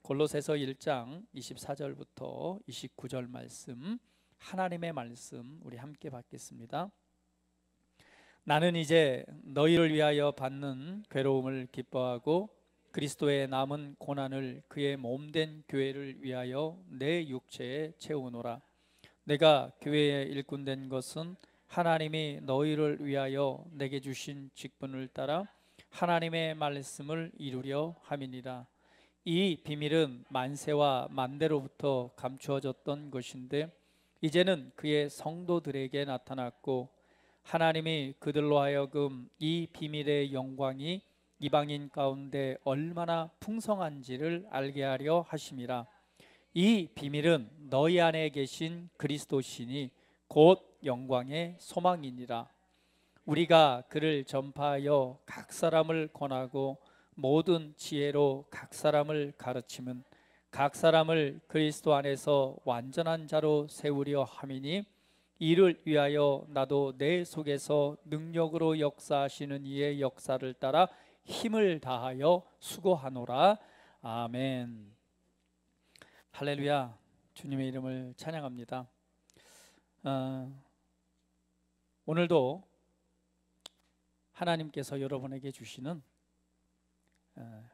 골로새서 1장 24절부터 29절 말씀, 하나님의 말씀 우리 함께 받겠습니다. 나는 이제 너희를 위하여 받는 괴로움을 기뻐하고 그리스도의 남은 고난을 그의 몸된 교회를 위하여 내 육체에 채우노라. 내가 교회의 일꾼 된 것은 하나님이 너희를 위하여 내게 주신 직분을 따라 하나님의 말씀을 이루려 함이니라. 이 비밀은 만세와 만대로부터 감추어졌던 것인데 이제는 그의 성도들에게 나타났고 하나님이 그들로 하여금 이 비밀의 영광이 이방인 가운데 얼마나 풍성한지를 알게 하려 하심이라. 이 비밀은 너희 안에 계신 그리스도시니 곧 영광의 소망이니라. 우리가 그를 전파하여 각 사람을 권하고 모든 지혜로 각 사람을 가르치면 각 사람을 그리스도 안에서 완전한 자로 세우려 함이니 이를 위하여 나도 내 속에서 능력으로 역사하시는 이의 역사를 따라 힘을 다하여 수고하노라. 아멘. 할렐루야. 주님의 이름을 찬양합니다. 오늘도 하나님께서 여러분에게 주시는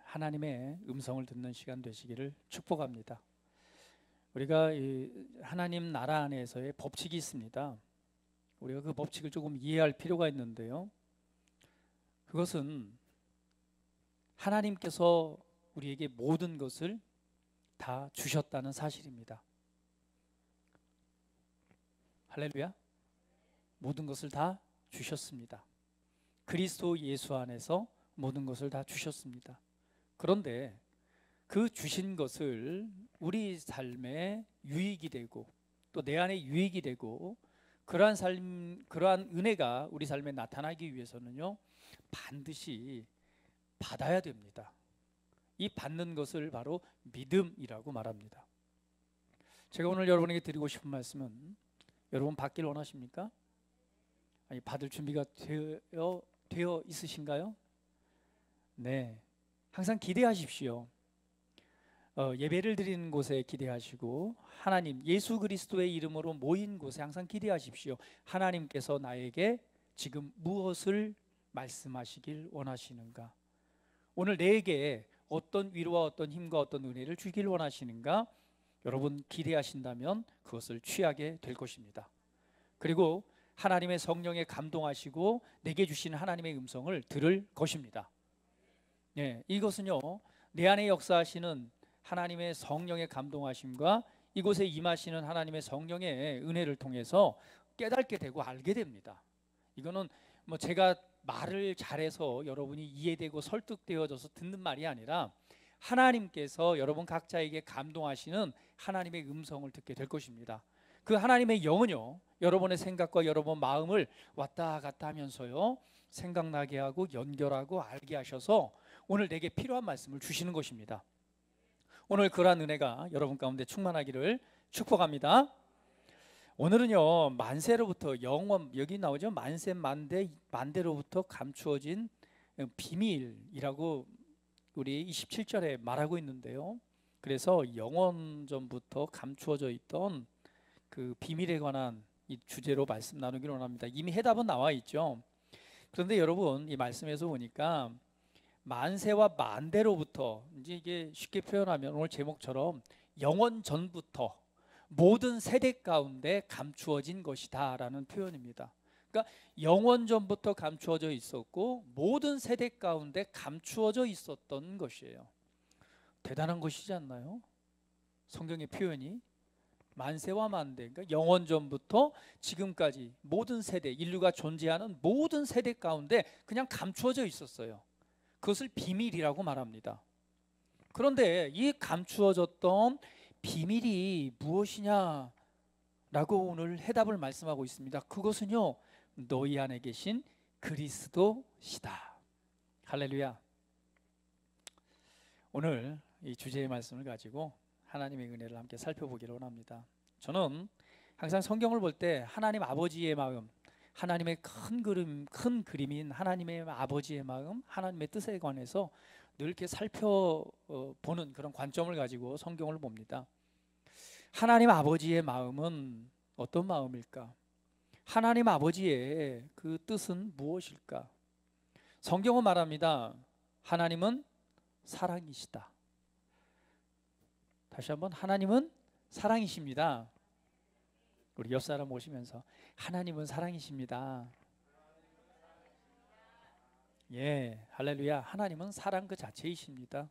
하나님의 음성을 듣는 시간 되시기를 축복합니다. 우리가 하나님 나라 안에서의 법칙이 있습니다. 우리가 그 법칙을 조금 이해할 필요가 있는데요, 그것은 하나님께서 우리에게 모든 것을 다 주셨다는 사실입니다. 할렐루야. 모든 것을 다 주셨습니다. 그리스도 예수 안에서 모든 것을 다 주셨습니다. 그런데 그 주신 것을 우리 삶에 유익이 되고 또 내 안에 유익이 되고 그러한 삶, 그러한 은혜가 우리 삶에 나타나기 위해서는요, 반드시 받아야 됩니다. 이 받는 것을 바로 믿음이라고 말합니다. 제가 오늘 여러분에게 드리고 싶은 말씀은, 여러분 받길 원하십니까? 아니, 받을 준비가 되어 있으신가요? 네, 항상 기대하십시오. 예배를 드리는 곳에 기대하시고 하나님 예수 그리스도의 이름으로 모인 곳에 항상 기대하십시오. 하나님께서 나에게 지금 무엇을 말씀하시길 원하시는가? 오늘 내게 어떤 위로와 어떤 힘과 어떤 은혜를 주길 원하시는가? 여러분 기대하신다면 그것을 취하게 될 것입니다. 그리고 하나님의 성령에 감동하시고 내게 주시는 하나님의 음성을 들을 것입니다. 네, 이것은요, 내 안에 역사하시는 하나님의 성령의 감동하심과 이곳에 임하시는 하나님의 성령의 은혜를 통해서 깨닫게 되고 알게 됩니다. 이거는 뭐 제가 말을 잘해서 여러분이 이해되고 설득되어져서 듣는 말이 아니라 하나님께서 여러분 각자에게 감동하시는 하나님의 음성을 듣게 될 것입니다. 그 하나님의 영은요, 여러분의 생각과 여러분 마음을 왔다 갔다 하면서요, 생각나게 하고 연결하고 알게 하셔서 오늘 내게 필요한 말씀을 주시는 것입니다. 오늘 그러한 은혜가 여러분 가운데 충만하기를 축복합니다. 오늘은요, 만세로부터 영원, 여기 나오죠, 만세 만대 만대로부터 감추어진 비밀이라고 우리 27절에 말하고 있는데요, 그래서 영원 전부터 감추어져 있던 그 비밀에 관한 이 주제로 말씀 나누기를 원합니다. 이미 해답은 나와 있죠. 그런데 여러분, 이 말씀에서 보니까 만세와 만대로부터, 이제 이게 쉽게 표현하면 오늘 제목처럼 영원 전부터 모든 세대 가운데 감추어진 것이다 라는 표현입니다. 그러니까 영원 전부터 감추어져 있었고 모든 세대 가운데 감추어져 있었던 것이에요. 대단한 것이지 않나요? 성경의 표현이 만세와 만대, 그러니까 영원 전부터 지금까지 모든 세대, 인류가 존재하는 모든 세대 가운데 그냥 감추어져 있었어요. 그것을 비밀이라고 말합니다. 그런데 이 감추어졌던 비밀이 무엇이냐라고 오늘 해답을 말씀하고 있습니다. 그것은요, 너희 안에 계신 그리스도시다. 할렐루야. 오늘 이 주제의 말씀을 가지고 하나님의 은혜를 함께 살펴보기를 원합니다. 저는 항상 성경을 볼 때 하나님 아버지의 마음, 하나님의 큰 그림인 하나님의 아버지의 마음, 하나님의 뜻에 관해서 늘 이렇게 살펴보는 그런 관점을 가지고 성경을 봅니다. 하나님 아버지의 마음은 어떤 마음일까? 하나님 아버지의 그 뜻은 무엇일까? 성경은 말합니다. 하나님은 사랑이시다. 다시 한번, 하나님은 사랑이십니다. 우리 옆 사람 오시면서 하나님은 사랑이십니다. 예, 할렐루야. 하나님은 사랑 그 자체이십니다.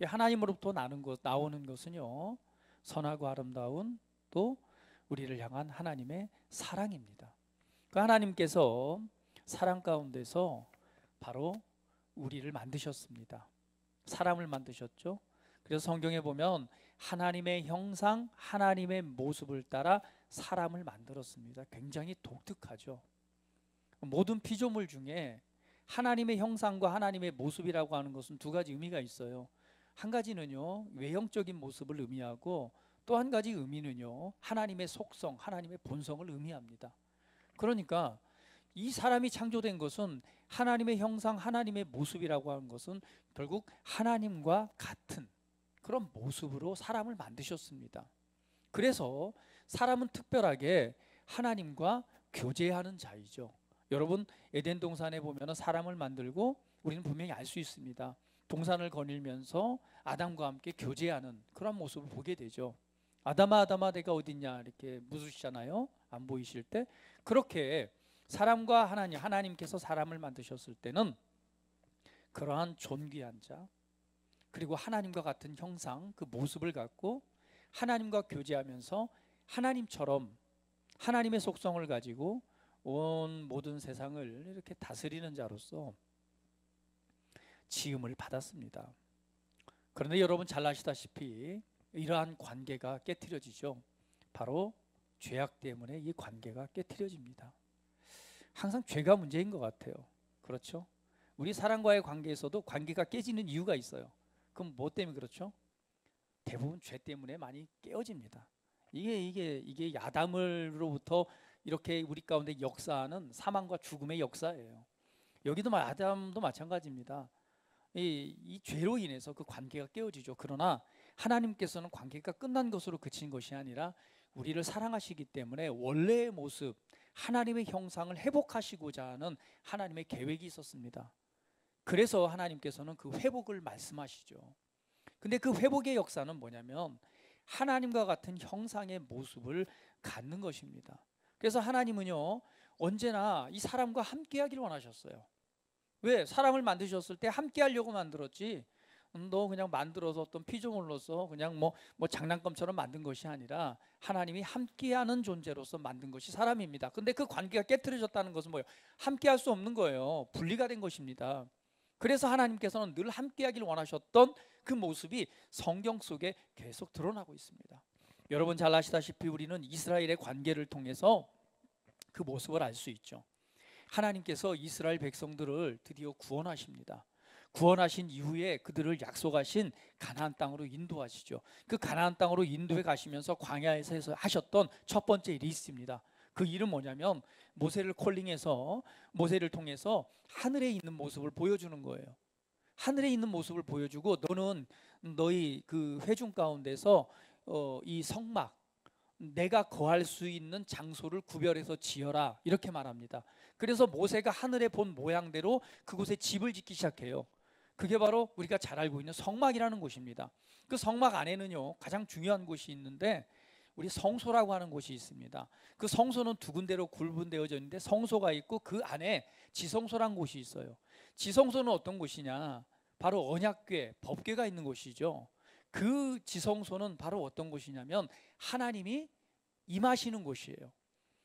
하나님으로부터 나오는 것은요, 선하고 아름다운 또 우리를 향한 하나님의 사랑입니다. 그 하나님께서 사랑 가운데서 바로 우리를 만드셨습니다. 사람을 만드셨죠. 그래서 성경에 보면 하나님의 형상, 하나님의 모습을 따라 사람을 만들었습니다. 굉장히 독특하죠. 모든 피조물 중에 하나님의 형상과 하나님의 모습이라고 하는 것은 두 가지 의미가 있어요. 한 가지는요, 외형적인 모습을 의미하고, 또 한 가지 의미는요, 하나님의 속성, 하나님의 본성을 의미합니다. 그러니까 이 사람이 창조된 것은 하나님의 형상, 하나님의 모습이라고 하는 것은 결국 하나님과 같은 그런 모습으로 사람을 만드셨습니다. 그래서 사람은 특별하게 하나님과 교제하는 자이죠. 여러분, 에덴 동산에 보면 사람을 만들고 우리는 분명히 알 수 있습니다. 동산을 거닐면서 아담과 함께 교제하는 그런 모습을 보게 되죠. 아담아 아담아 내가 어딨냐 이렇게 묻으시잖아요. 안 보이실 때. 그렇게 사람과 하나님께서 사람을 만드셨을 때는 그러한 존귀한 자, 그리고 하나님과 같은 형상, 그 모습을 갖고 하나님과 교제하면서 하나님처럼 하나님의 속성을 가지고 온 모든 세상을 이렇게 다스리는 자로서 지음을 받았습니다. 그런데 여러분 잘 아시다시피 이러한 관계가 깨트려지죠. 바로 죄악 때문에 이 관계가 깨트려집니다. 항상 죄가 문제인 것 같아요. 그렇죠? 우리 사람과의 관계에서도 관계가 깨지는 이유가 있어요. 그럼 뭐 때문에 그렇죠? 대부분 죄 때문에 많이 깨어집니다. 이게 아담으로부터 이렇게 우리 가운데 역사하는 사망과 죽음의 역사예요. 여기도 아담도 마찬가지입니다. 이 죄로 인해서 그 관계가 깨어지죠. 그러나 하나님께서는 관계가 끝난 것으로 그친 것이 아니라 우리를 사랑하시기 때문에 원래의 모습, 하나님의 형상을 회복하시고자 하는 하나님의 계획이 있었습니다. 그래서 하나님께서는 그 회복을 말씀하시죠. 근데 그 회복의 역사는 뭐냐면 하나님과 같은 형상의 모습을 갖는 것입니다. 그래서 하나님은요, 언제나 이 사람과 함께 하기를 원하셨어요. 왜? 사람을 만드셨을 때 함께 하려고 만들었지, 너 그냥 만들어서 어떤 피조물로서 그냥 뭐 장난감처럼 만든 것이 아니라 하나님이 함께하는 존재로서 만든 것이 사람입니다. 근데 그 관계가 깨트려졌다는 것은 뭐예요? 함께할 수 없는 거예요. 분리가 된 것입니다. 그래서 하나님께서는 늘 함께하기를 원하셨던 그 모습이 성경 속에 계속 드러나고 있습니다. 여러분 잘 아시다시피 우리는 이스라엘의 관계를 통해서 그 모습을 알 수 있죠. 하나님께서 이스라엘 백성들을 드디어 구원하십니다. 구원하신 이후에 그들을 약속하신 가나안 땅으로 인도하시죠. 그 가나안 땅으로 인도해 가시면서 광야에서 하셨던 첫 번째 일이 있습니다. 그 일은 뭐냐면 모세를 콜링해서 모세를 통해서 하늘에 있는 모습을 보여주는 거예요. 하늘에 있는 모습을 보여주고 너는 너희 그 회중 가운데서 이 성막, 내가 거할 수 있는 장소를 구별해서 지어라, 이렇게 말합니다. 그래서 모세가 하늘에 본 모양대로 그곳에 집을 짓기 시작해요. 그게 바로 우리가 잘 알고 있는 성막이라는 곳입니다. 그 성막 안에는요, 가장 중요한 곳이 있는데 우리 성소라고 하는 곳이 있습니다. 그 성소는 두 군데로 구분되어져 있는데 성소가 있고 그 안에 지성소라는 곳이 있어요. 지성소는 어떤 곳이냐? 바로 언약궤, 법궤가 있는 곳이죠. 그 지성소는 바로 어떤 곳이냐면 하나님이 임하시는 곳이에요.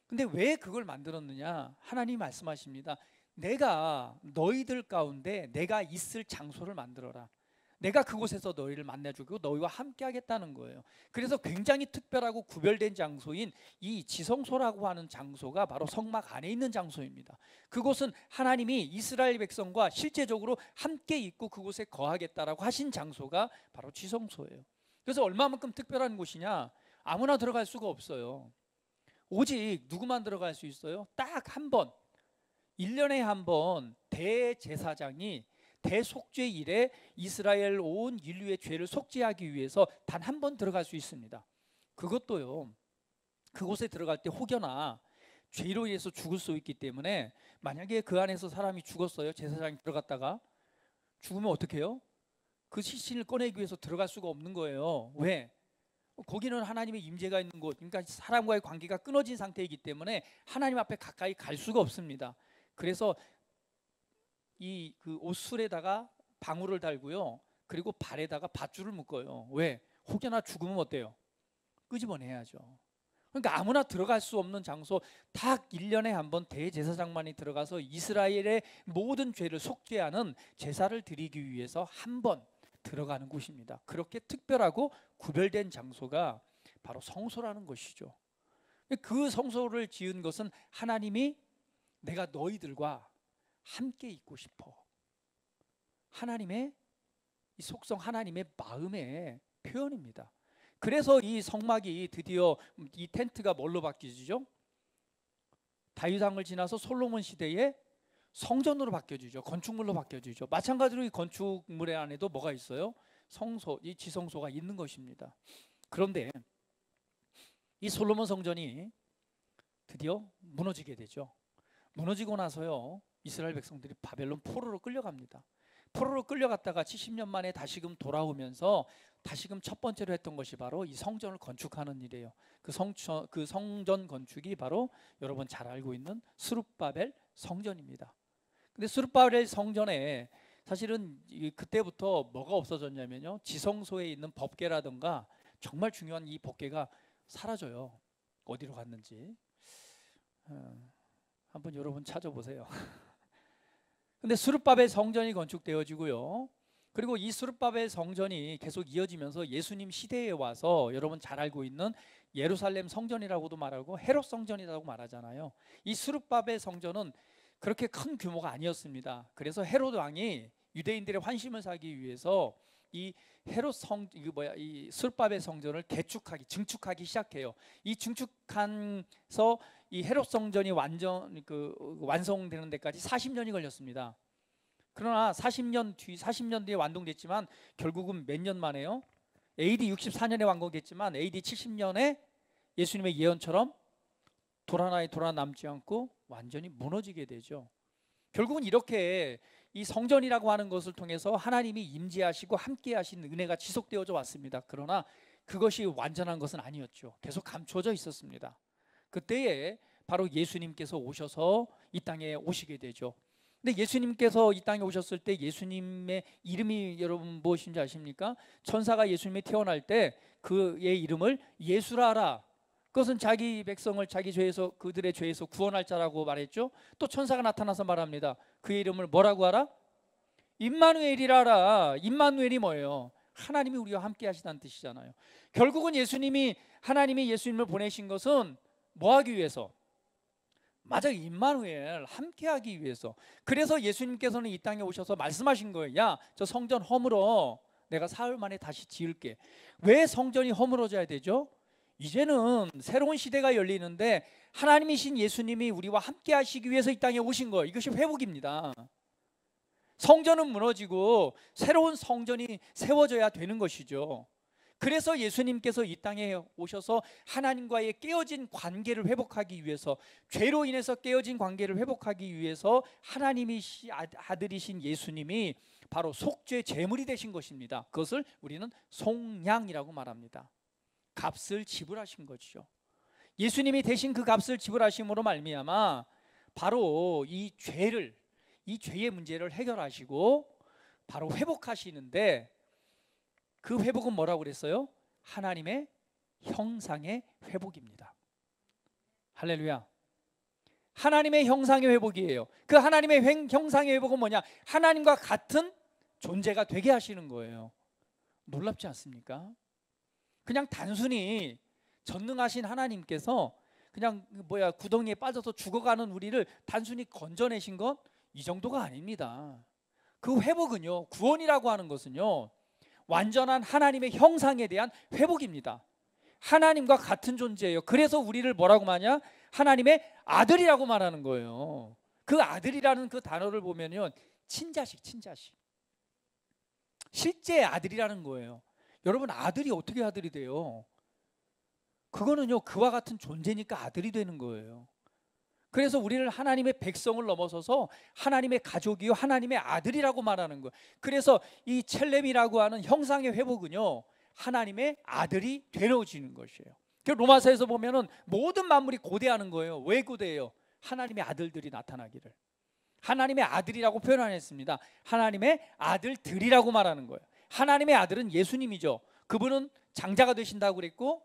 근데 왜 그걸 만들었느냐? 하나님이 말씀하십니다. 내가 너희들 가운데 내가 있을 장소를 만들어라. 내가 그곳에서 너희를 만나주고 너희와 함께 하겠다는 거예요. 그래서 굉장히 특별하고 구별된 장소인 이 지성소라고 하는 장소가 바로 성막 안에 있는 장소입니다. 그곳은 하나님이 이스라엘 백성과 실제적으로 함께 있고 그곳에 거하겠다라고 하신 장소가 바로 지성소예요. 그래서 얼마만큼 특별한 곳이냐? 아무나 들어갈 수가 없어요. 오직 누구만 들어갈 수 있어요? 딱 한 번, 1년에 한 번 대제사장이 대속죄 이래 이스라엘 온 인류의 죄를 속죄하기 위해서 단 한 번 들어갈 수 있습니다. 그것도요, 그곳에 들어갈 때 혹여나 죄로 인해서 죽을 수 있기 때문에 만약에 그 안에서 사람이 죽었어요. 제사장이 들어갔다가 죽으면 어떻게 해요? 그 시신을 꺼내기 위해서 들어갈 수가 없는 거예요. 왜? 거기는 하나님의 임재가 있는 곳, 그러니까 사람과의 관계가 끊어진 상태이기 때문에 하나님 앞에 가까이 갈 수가 없습니다. 그래서 이 그 옷술에다가 방울을 달고요, 그리고 발에다가 밧줄을 묶어요. 왜? 혹여나 죽으면 어때요? 끄집어내야죠. 그러니까 아무나 들어갈 수 없는 장소, 딱 1년에 한 번 대제사장만이 들어가서 이스라엘의 모든 죄를 속죄하는 제사를 드리기 위해서 한 번 들어가는 곳입니다. 그렇게 특별하고 구별된 장소가 바로 성소라는 것이죠. 그 성소를 지은 것은 하나님이 내가 너희들과 함께 있고 싶어, 하나님의 이 속성, 하나님의 마음의 표현입니다. 그래서 이 성막이 드디어 이 텐트가 뭘로 바뀌죠? 다윗 왕을 지나서 솔로몬 시대에 성전으로 바뀌어지죠. 건축물로 바뀌어지죠. 마찬가지로 이 건축물 안에도 뭐가 있어요? 성소, 이 지성소가 있는 것입니다. 그런데 이 솔로몬 성전이 드디어 무너지게 되죠. 무너지고 나서요, 이스라엘 백성들이 바벨론 포로로 끌려갑니다. 포로로 끌려갔다가 70년 만에 다시금 돌아오면서 다시금 첫 번째로 했던 것이 바로 이 성전을 건축하는 일이에요. 그 성전 건축이 바로 여러분 잘 알고 있는 스룹바벨 성전입니다. 근데 스룹바벨 성전에 사실은 그때부터 뭐가 없어졌냐면요, 지성소에 있는 법궤라든가 정말 중요한 이 법궤가 사라져요. 어디로 갔는지 한번 여러분 찾아보세요. 근데 스룹바벨 성전이 건축되어지고요, 그리고 이 스룹바벨 성전이 계속 이어지면서 예수님 시대에 와서 여러분 잘 알고 있는 예루살렘 성전이라고도 말하고 헤롯 성전이라고 말하잖아요. 이 스룹바벨 성전은 그렇게 큰 규모가 아니었습니다. 그래서 헤롯 왕이 유대인들의 환심을 사기 위해서 이 이 스룹바벨 성전을 증축하기 시작해요. 이 증축해서 이 헤롯 성전이 완성되는 데까지 40년이 걸렸습니다. 그러나 40년 뒤에 완공됐지만 결국은 몇 년 만에요? AD 64년에 완공됐지만 AD 70년에 예수님의 예언처럼 돌 하나에 돌 하나 남지 않고 완전히 무너지게 되죠. 결국은 이렇게 이 성전이라고 하는 것을 통해서 하나님이 임재하시고 함께 하신 은혜가 지속되어져 왔습니다. 그러나 그것이 완전한 것은 아니었죠. 계속 감춰져 있었습니다. 그때에 바로 예수님께서 오셔서 이 땅에 오시게 되죠. 근데 예수님께서 이 땅에 오셨을 때 예수님의 이름이 여러분 무엇인지 아십니까? 천사가 예수님이 태어날 때 그의 이름을 예수라, 그것은 자기 백성을 자기 죄에서, 그들의 죄에서 구원할 자라고 말했죠. 또 천사가 나타나서 말합니다. 그의 이름을 뭐라고 하라? 임마누엘이라 하라. 임마누엘이 뭐예요? 하나님이 우리와 함께 하시다는 뜻이잖아요. 결국은 하나님이 예수님을 보내신 것은 뭐 하기 위해서? 맞아, 임마누엘, 함께 하기 위해서. 그래서 예수님께서는 이 땅에 오셔서 말씀하신 거예요. 야, 저 성전 허물어, 내가 사흘 만에 다시 지을게. 왜 성전이 허물어져야 되죠? 이제는 새로운 시대가 열리는데 하나님이신 예수님이 우리와 함께 하시기 위해서 이 땅에 오신 거예요. 이것이 회복입니다. 성전은 무너지고 새로운 성전이 세워져야 되는 것이죠. 그래서 예수님께서 이 땅에 오셔서 하나님과의 깨어진 관계를 회복하기 위해서, 죄로 인해서 깨어진 관계를 회복하기 위해서 하나님이 아들이신 예수님이 바로 속죄 제물이 되신 것입니다. 그것을 우리는 속량이라고 말합니다. 값을 지불하신 것이죠. 예수님이 대신 그 값을 지불하심으로 말미암아 바로 이 죄의 문제를 해결하시고 바로 회복하시는데, 그 회복은 뭐라고 그랬어요? 하나님의 형상의 회복입니다. 할렐루야. 하나님의 형상의 회복이에요. 그 하나님의 형상의 회복은 뭐냐? 하나님과 같은 존재가 되게 하시는 거예요. 놀랍지 않습니까? 그냥 단순히 전능하신 하나님께서 그냥 구덩이에 빠져서 죽어가는 우리를 단순히 건져내신 것, 이 정도가 아닙니다. 그 회복은요, 구원이라고 하는 것은요, 완전한 하나님의 형상에 대한 회복입니다. 하나님과 같은 존재예요. 그래서 우리를 뭐라고 말하냐? 하나님의 아들이라고 말하는 거예요. 그 아들이라는 그 단어를 보면요, 친자식. 실제 아들이라는 거예요. 여러분, 아들이 어떻게 아들이 돼요? 그거는요, 그와 같은 존재니까 아들이 되는 거예요. 그래서 우리를 하나님의 백성을 넘어서서 하나님의 가족이요 하나님의 아들이라고 말하는 거예요. 그래서 이 첼렘이라고 하는 형상의 회복은요, 하나님의 아들이 되어지는 것이에요. 로마서에서 보면은 모든 만물이 고대하는 거예요. 왜 고대해요? 하나님의 아들들이 나타나기를. 하나님의 아들이라고 표현 안 했습니다. 하나님의 아들들이라고 말하는 거예요. 하나님의 아들은 예수님이죠. 그분은 장자가 되신다고 그랬고,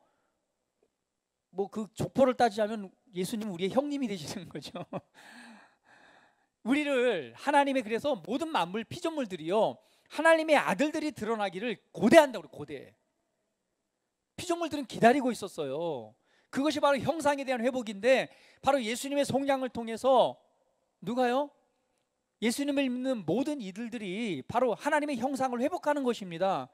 뭐 그 족보를 따지자면 예수님은 우리의 형님이 되시는 거죠. 우리를 하나님의, 그래서 모든 만물 피조물들이요, 하나님의 아들들이 드러나기를 고대한다고 그래요. 고대. 피조물들은 기다리고 있었어요. 그것이 바로 형상에 대한 회복인데, 바로 예수님의 속량을 통해서 누가요? 예수님을 믿는 모든 이들들이 바로 하나님의 형상을 회복하는 것입니다.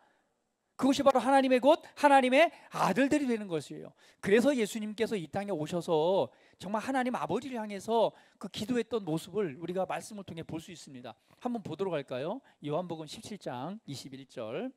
그것이 바로 하나님의 곧 하나님의 아들들이 되는 것이에요. 그래서 예수님께서 이 땅에 오셔서 정말 하나님 아버지를 향해서 그 기도했던 모습을 우리가 말씀을 통해 볼 수 있습니다. 한번 보도록 할까요? 요한복음 17장 21절.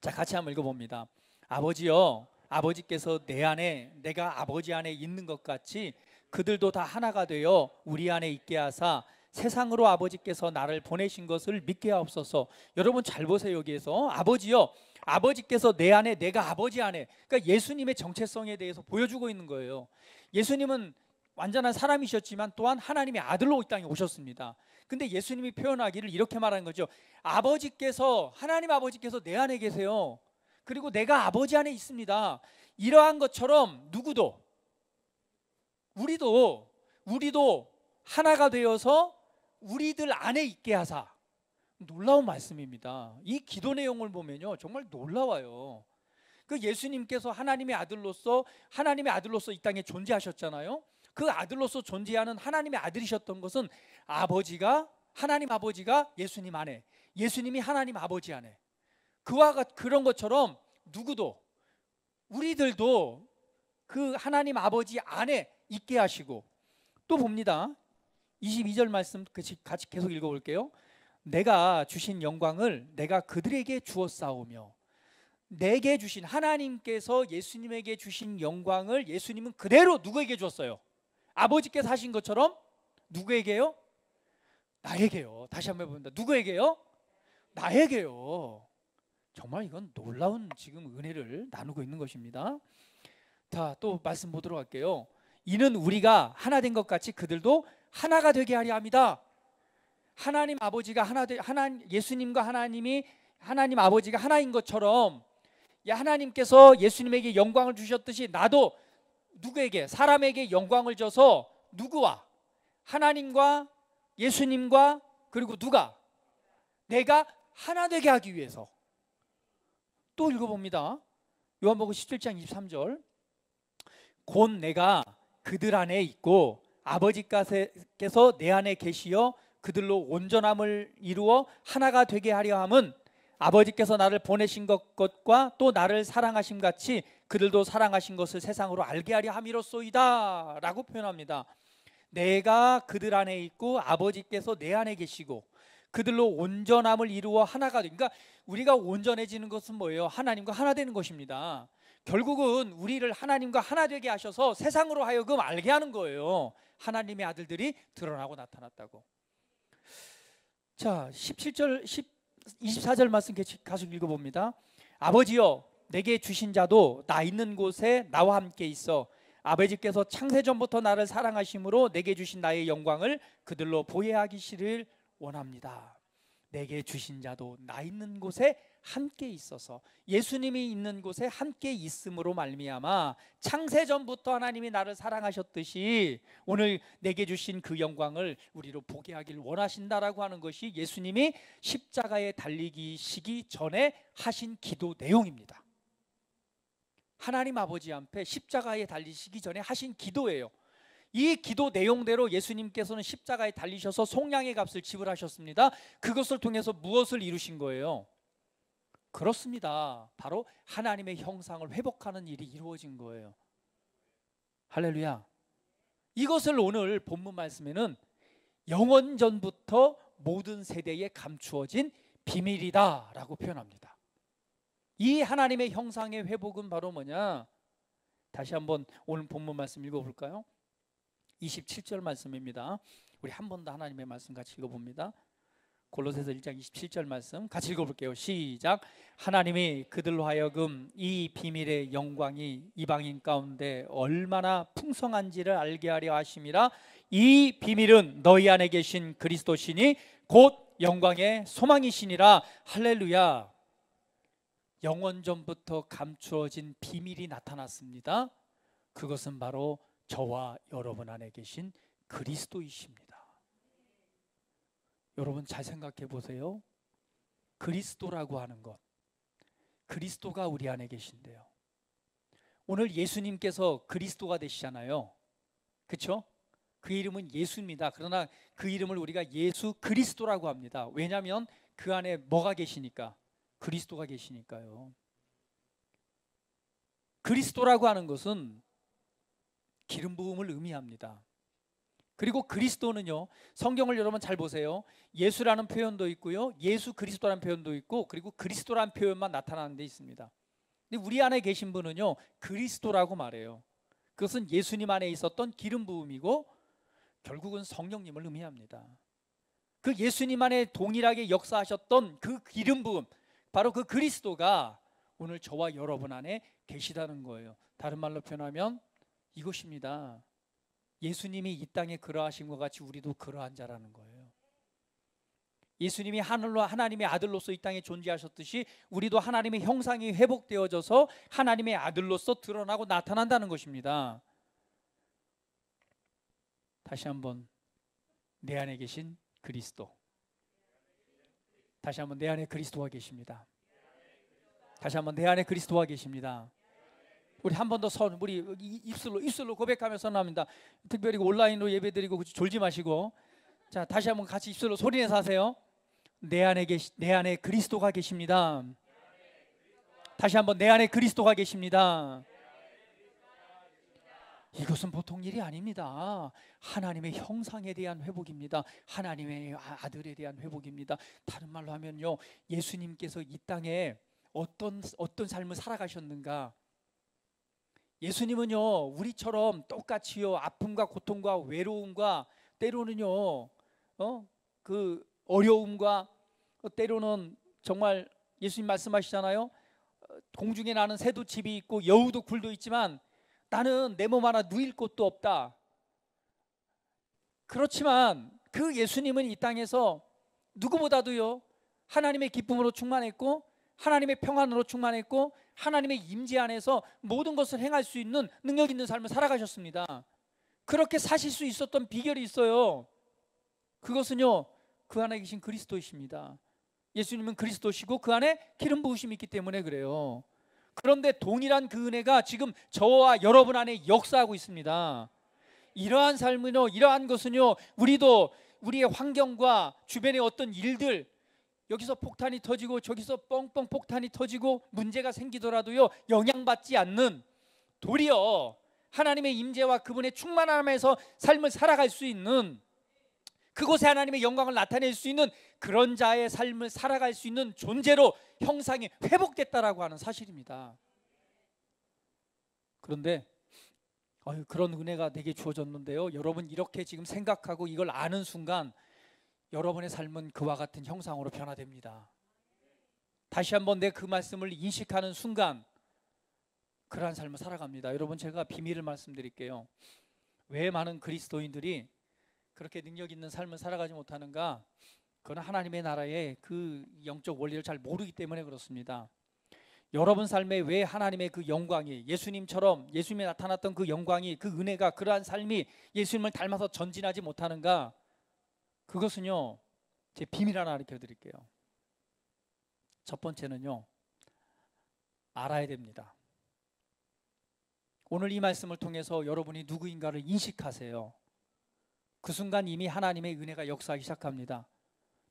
자, 같이 한번 읽어봅니다. 아버지여, 아버지께서 내 안에 내가 아버지 안에 있는 것 같이 그들도 다 하나가 되어 우리 안에 있게 하사 세상으로 아버지께서 나를 보내신 것을 믿게 하옵소서. 여러분 잘 보세요. 여기에서 아버지요, 아버지께서 내 안에 내가 아버지 안에, 그러니까 예수님의 정체성에 대해서 보여주고 있는 거예요. 예수님은 완전한 사람이셨지만 또한 하나님의 아들로 이 땅에 오셨습니다. 근데 예수님이 표현하기를 이렇게 말하는 거죠. 아버지께서, 하나님 아버지께서 내 안에 계세요. 그리고 내가 아버지 안에 있습니다. 이러한 것처럼 누구도, 우리도 하나가 되어서 우리들 안에 있게 하사. 놀라운 말씀입니다. 이 기도 내용을 보면요, 정말 놀라워요. 그 예수님께서 하나님의 아들로서 이 땅에 존재하셨잖아요. 그 아들로서 존재하는 하나님의 아들이셨던 것은 하나님 아버지가 예수님 안에, 예수님이 하나님 아버지 안에, 그런 것처럼 우리들도 그 하나님 아버지 안에 있게 하시고, 또 봅니다. 22절 말씀 같이 계속 읽어볼게요. 내가 주신 영광을 내가 그들에게 주었사오며. 내게 주신, 하나님께서 예수님에게 주신 영광을 예수님은 그대로 누구에게 주었어요? 아버지께서 하신 것처럼 누구에게요? 나에게요. 다시 한번 해봅니다. 누구에게요? 나에게요. 정말 이건 놀라운 지금 은혜를 나누고 있는 것입니다. 자, 또 말씀 보도록 할게요. 이는 우리가 하나 된 것 같이 그들도 하나가 되게 하려 합니다. 하나님 아버지가 예수님과 하나님 아버지가 하나인 것처럼, 하나님께서 예수님에게 영광을 주셨듯이 나도 누구에게, 사람에게 영광을 줘서, 누구와? 하나님과 예수님과, 그리고 내가 하나 되게 하기 위해서. 또 읽어봅니다. 요한복음 17장 23절. 곧 내가 그들 안에 있고 아버지께서 내 안에 계시어 그들로 온전함을 이루어 하나가 되게 하려 함은 아버지께서 나를 보내신 것과 또 나를 사랑하심 같이 그들도 사랑하신 것을 세상으로 알게 하려 함이로소이다 라고 표현합니다. 내가 그들 안에 있고 아버지께서 내 안에 계시고 그들로 온전함을 이루어 하나가 되니까, 그러니까 우리가 온전해지는 것은 뭐예요? 하나님과 하나 되는 것입니다. 결국은 우리를 하나님과 하나 되게 하셔서 세상으로 하여금 알게 하는 거예요. 하나님의 아들들이 드러나고 나타났다고. 자, 24절 말씀 계속 읽어봅니다. 아버지여, 내게 주신 자도 나 있는 곳에 나와 함께 있어 아버지께서 창세전부터 나를 사랑하심으로 내게 주신 나의 영광을 그들로 보여하기를 원합니다. 내게 주신 자도 나 있는 곳에 함께 있어서, 예수님이 있는 곳에 함께 있음으로 말미암아 창세전부터 하나님이 나를 사랑하셨듯이 오늘 내게 주신 그 영광을 우리로 보게 하길 원하신다라고 하는 것이 예수님이 십자가에 달리시기 전에 하신 기도 내용입니다. 하나님 아버지 앞에 십자가에 달리시기 전에 하신 기도예요. 이 기도 내용대로 예수님께서는 십자가에 달리셔서 속량의 값을 지불하셨습니다. 그것을 통해서 무엇을 이루신 거예요? 그렇습니다. 바로 하나님의 형상을 회복하는 일이 이루어진 거예요. 할렐루야. 이것을 오늘 본문 말씀에는 영원전부터 모든 세대에 감추어진 비밀이다라고 표현합니다. 이 하나님의 형상의 회복은 바로 뭐냐? 다시 한번 오늘 본문 말씀 읽어볼까요? 27절 말씀입니다. 우리 한 번 더 하나님의 말씀 같이 읽어봅니다. 골로새서 1장 27절 말씀 같이 읽어볼게요. 시작. 하나님이 그들로 하여금 이 비밀의 영광이 이방인 가운데 얼마나 풍성한지를 알게 하려 하심이라. 이 비밀은 너희 안에 계신 그리스도시니 곧 영광의 소망이시니라. 할렐루야. 영원 전부터 감추어진 비밀이 나타났습니다. 그것은 바로 저와 여러분 안에 계신 그리스도이십니다. 여러분 잘 생각해 보세요. 그리스도라고 하는 것, 그리스도가 우리 안에 계신데요. 오늘 예수님께서 그리스도가 되시잖아요. 그렇죠? 그 이름은 예수입니다. 그러나 그 이름을 우리가 예수 그리스도라고 합니다. 왜냐하면 그 안에 뭐가 계시니까? 그리스도가 계시니까요. 그리스도라고 하는 것은 기름 부음을 의미합니다. 그리고 그리스도는요, 성경을 여러분 잘 보세요. 예수라는 표현도 있고요, 예수 그리스도라는 표현도 있고, 그리고 그리스도라는 표현만 나타나는 데 있습니다. 근데 우리 안에 계신 분은요, 그리스도라고 말해요. 그것은 예수님 안에 있었던 기름 부음이고 결국은 성령님을 의미합니다. 그 예수님 안에 동일하게 역사하셨던 그 기름 부음, 바로 그 그리스도가 오늘 저와 여러분 안에 계시다는 거예요. 다른 말로 표현하면 이것입니다. 예수님이 이 땅에 그러하신 것 같이 우리도 그러한 자라는 거예요. 예수님이 하나님의 아들로서 이 땅에 존재하셨듯이 우리도 하나님의 형상이 회복되어져서 하나님의 아들로서 드러나고 나타난다는 것입니다. 다시 한번 내 안에 계신 그리스도. 다시 한번 내 안에 그리스도가 계십니다. 다시 한번 내 안에 그리스도가 계십니다. 우리 한 번 더 우리 입술로 고백하면서 나옵니다. 특별히 온라인으로 예배드리고 졸지 마시고, 자 다시 한번 같이 입술로 소리내서 하세요. 내 안에 그리스도가 계십니다. 다시 한번 내 안에 그리스도가 계십니다. 이것은 보통 일이 아닙니다. 하나님의 형상에 대한 회복입니다. 하나님의 아들에 대한 회복입니다. 다른 말로 하면요, 예수님께서 이 땅에 어떤 삶을 살아가셨는가? 예수님은요, 우리처럼 똑같이요, 아픔과 고통과 외로움과 때로는요, 그 어려움과 때로는 정말 예수님 말씀하시잖아요. 공중에 나는 새도 집이 있고 여우도 굴도 있지만 나는 내 몸 하나 누일 곳도 없다. 그렇지만 그 예수님은 이 땅에서 누구보다도요, 하나님의 기쁨으로 충만했고 하나님의 평안으로 충만했고 하나님의 임재 안에서 모든 것을 행할 수 있는 능력 있는 삶을 살아가셨습니다. 그렇게 사실 수 있었던 비결이 있어요. 그것은요, 그 안에 계신 그리스도이십니다. 예수님은 그리스도시고 그 안에 기름 부으심이 있기 때문에 그래요. 그런데 동일한 그 은혜가 지금 저와 여러분 안에 역사하고 있습니다. 이러한 삶은요, 이러한 것은요, 우리도 우리의 환경과 주변의 어떤 일들, 여기서 폭탄이 터지고 저기서 뻥뻥 폭탄이 터지고 문제가 생기더라도요, 영향받지 않는, 도리어 하나님의 임재와 그분의 충만함에서 삶을 살아갈 수 있는, 그곳에 하나님의 영광을 나타낼 수 있는 그런 자의 삶을 살아갈 수 있는 존재로 형상이 회복됐다라고 하는 사실입니다. 그런데 그런 은혜가 내게 주어졌는데요, 여러분 이렇게 지금 생각하고 이걸 아는 순간 여러분의 삶은 그와 같은 형상으로 변화됩니다. 다시 한번 내 그 말씀을 인식하는 순간 그러한 삶을 살아갑니다. 여러분, 제가 비밀을 말씀드릴게요. 왜 많은 그리스도인들이 그렇게 능력 있는 삶을 살아가지 못하는가? 그건 하나님의 나라의 그 영적 원리를 잘 모르기 때문에 그렇습니다. 여러분 삶에 왜 하나님의 그 영광이, 예수님처럼 예수님이 나타났던 그 영광이, 그 은혜가, 그러한 삶이 예수님을 닮아서 전진하지 못하는가? 그것은요, 제 비밀 하나 가르쳐 드릴게요. 첫 번째는요, 알아야 됩니다. 오늘 이 말씀을 통해서 여러분이 누구인가를 인식하세요. 그 순간 이미 하나님의 은혜가 역사하기 시작합니다.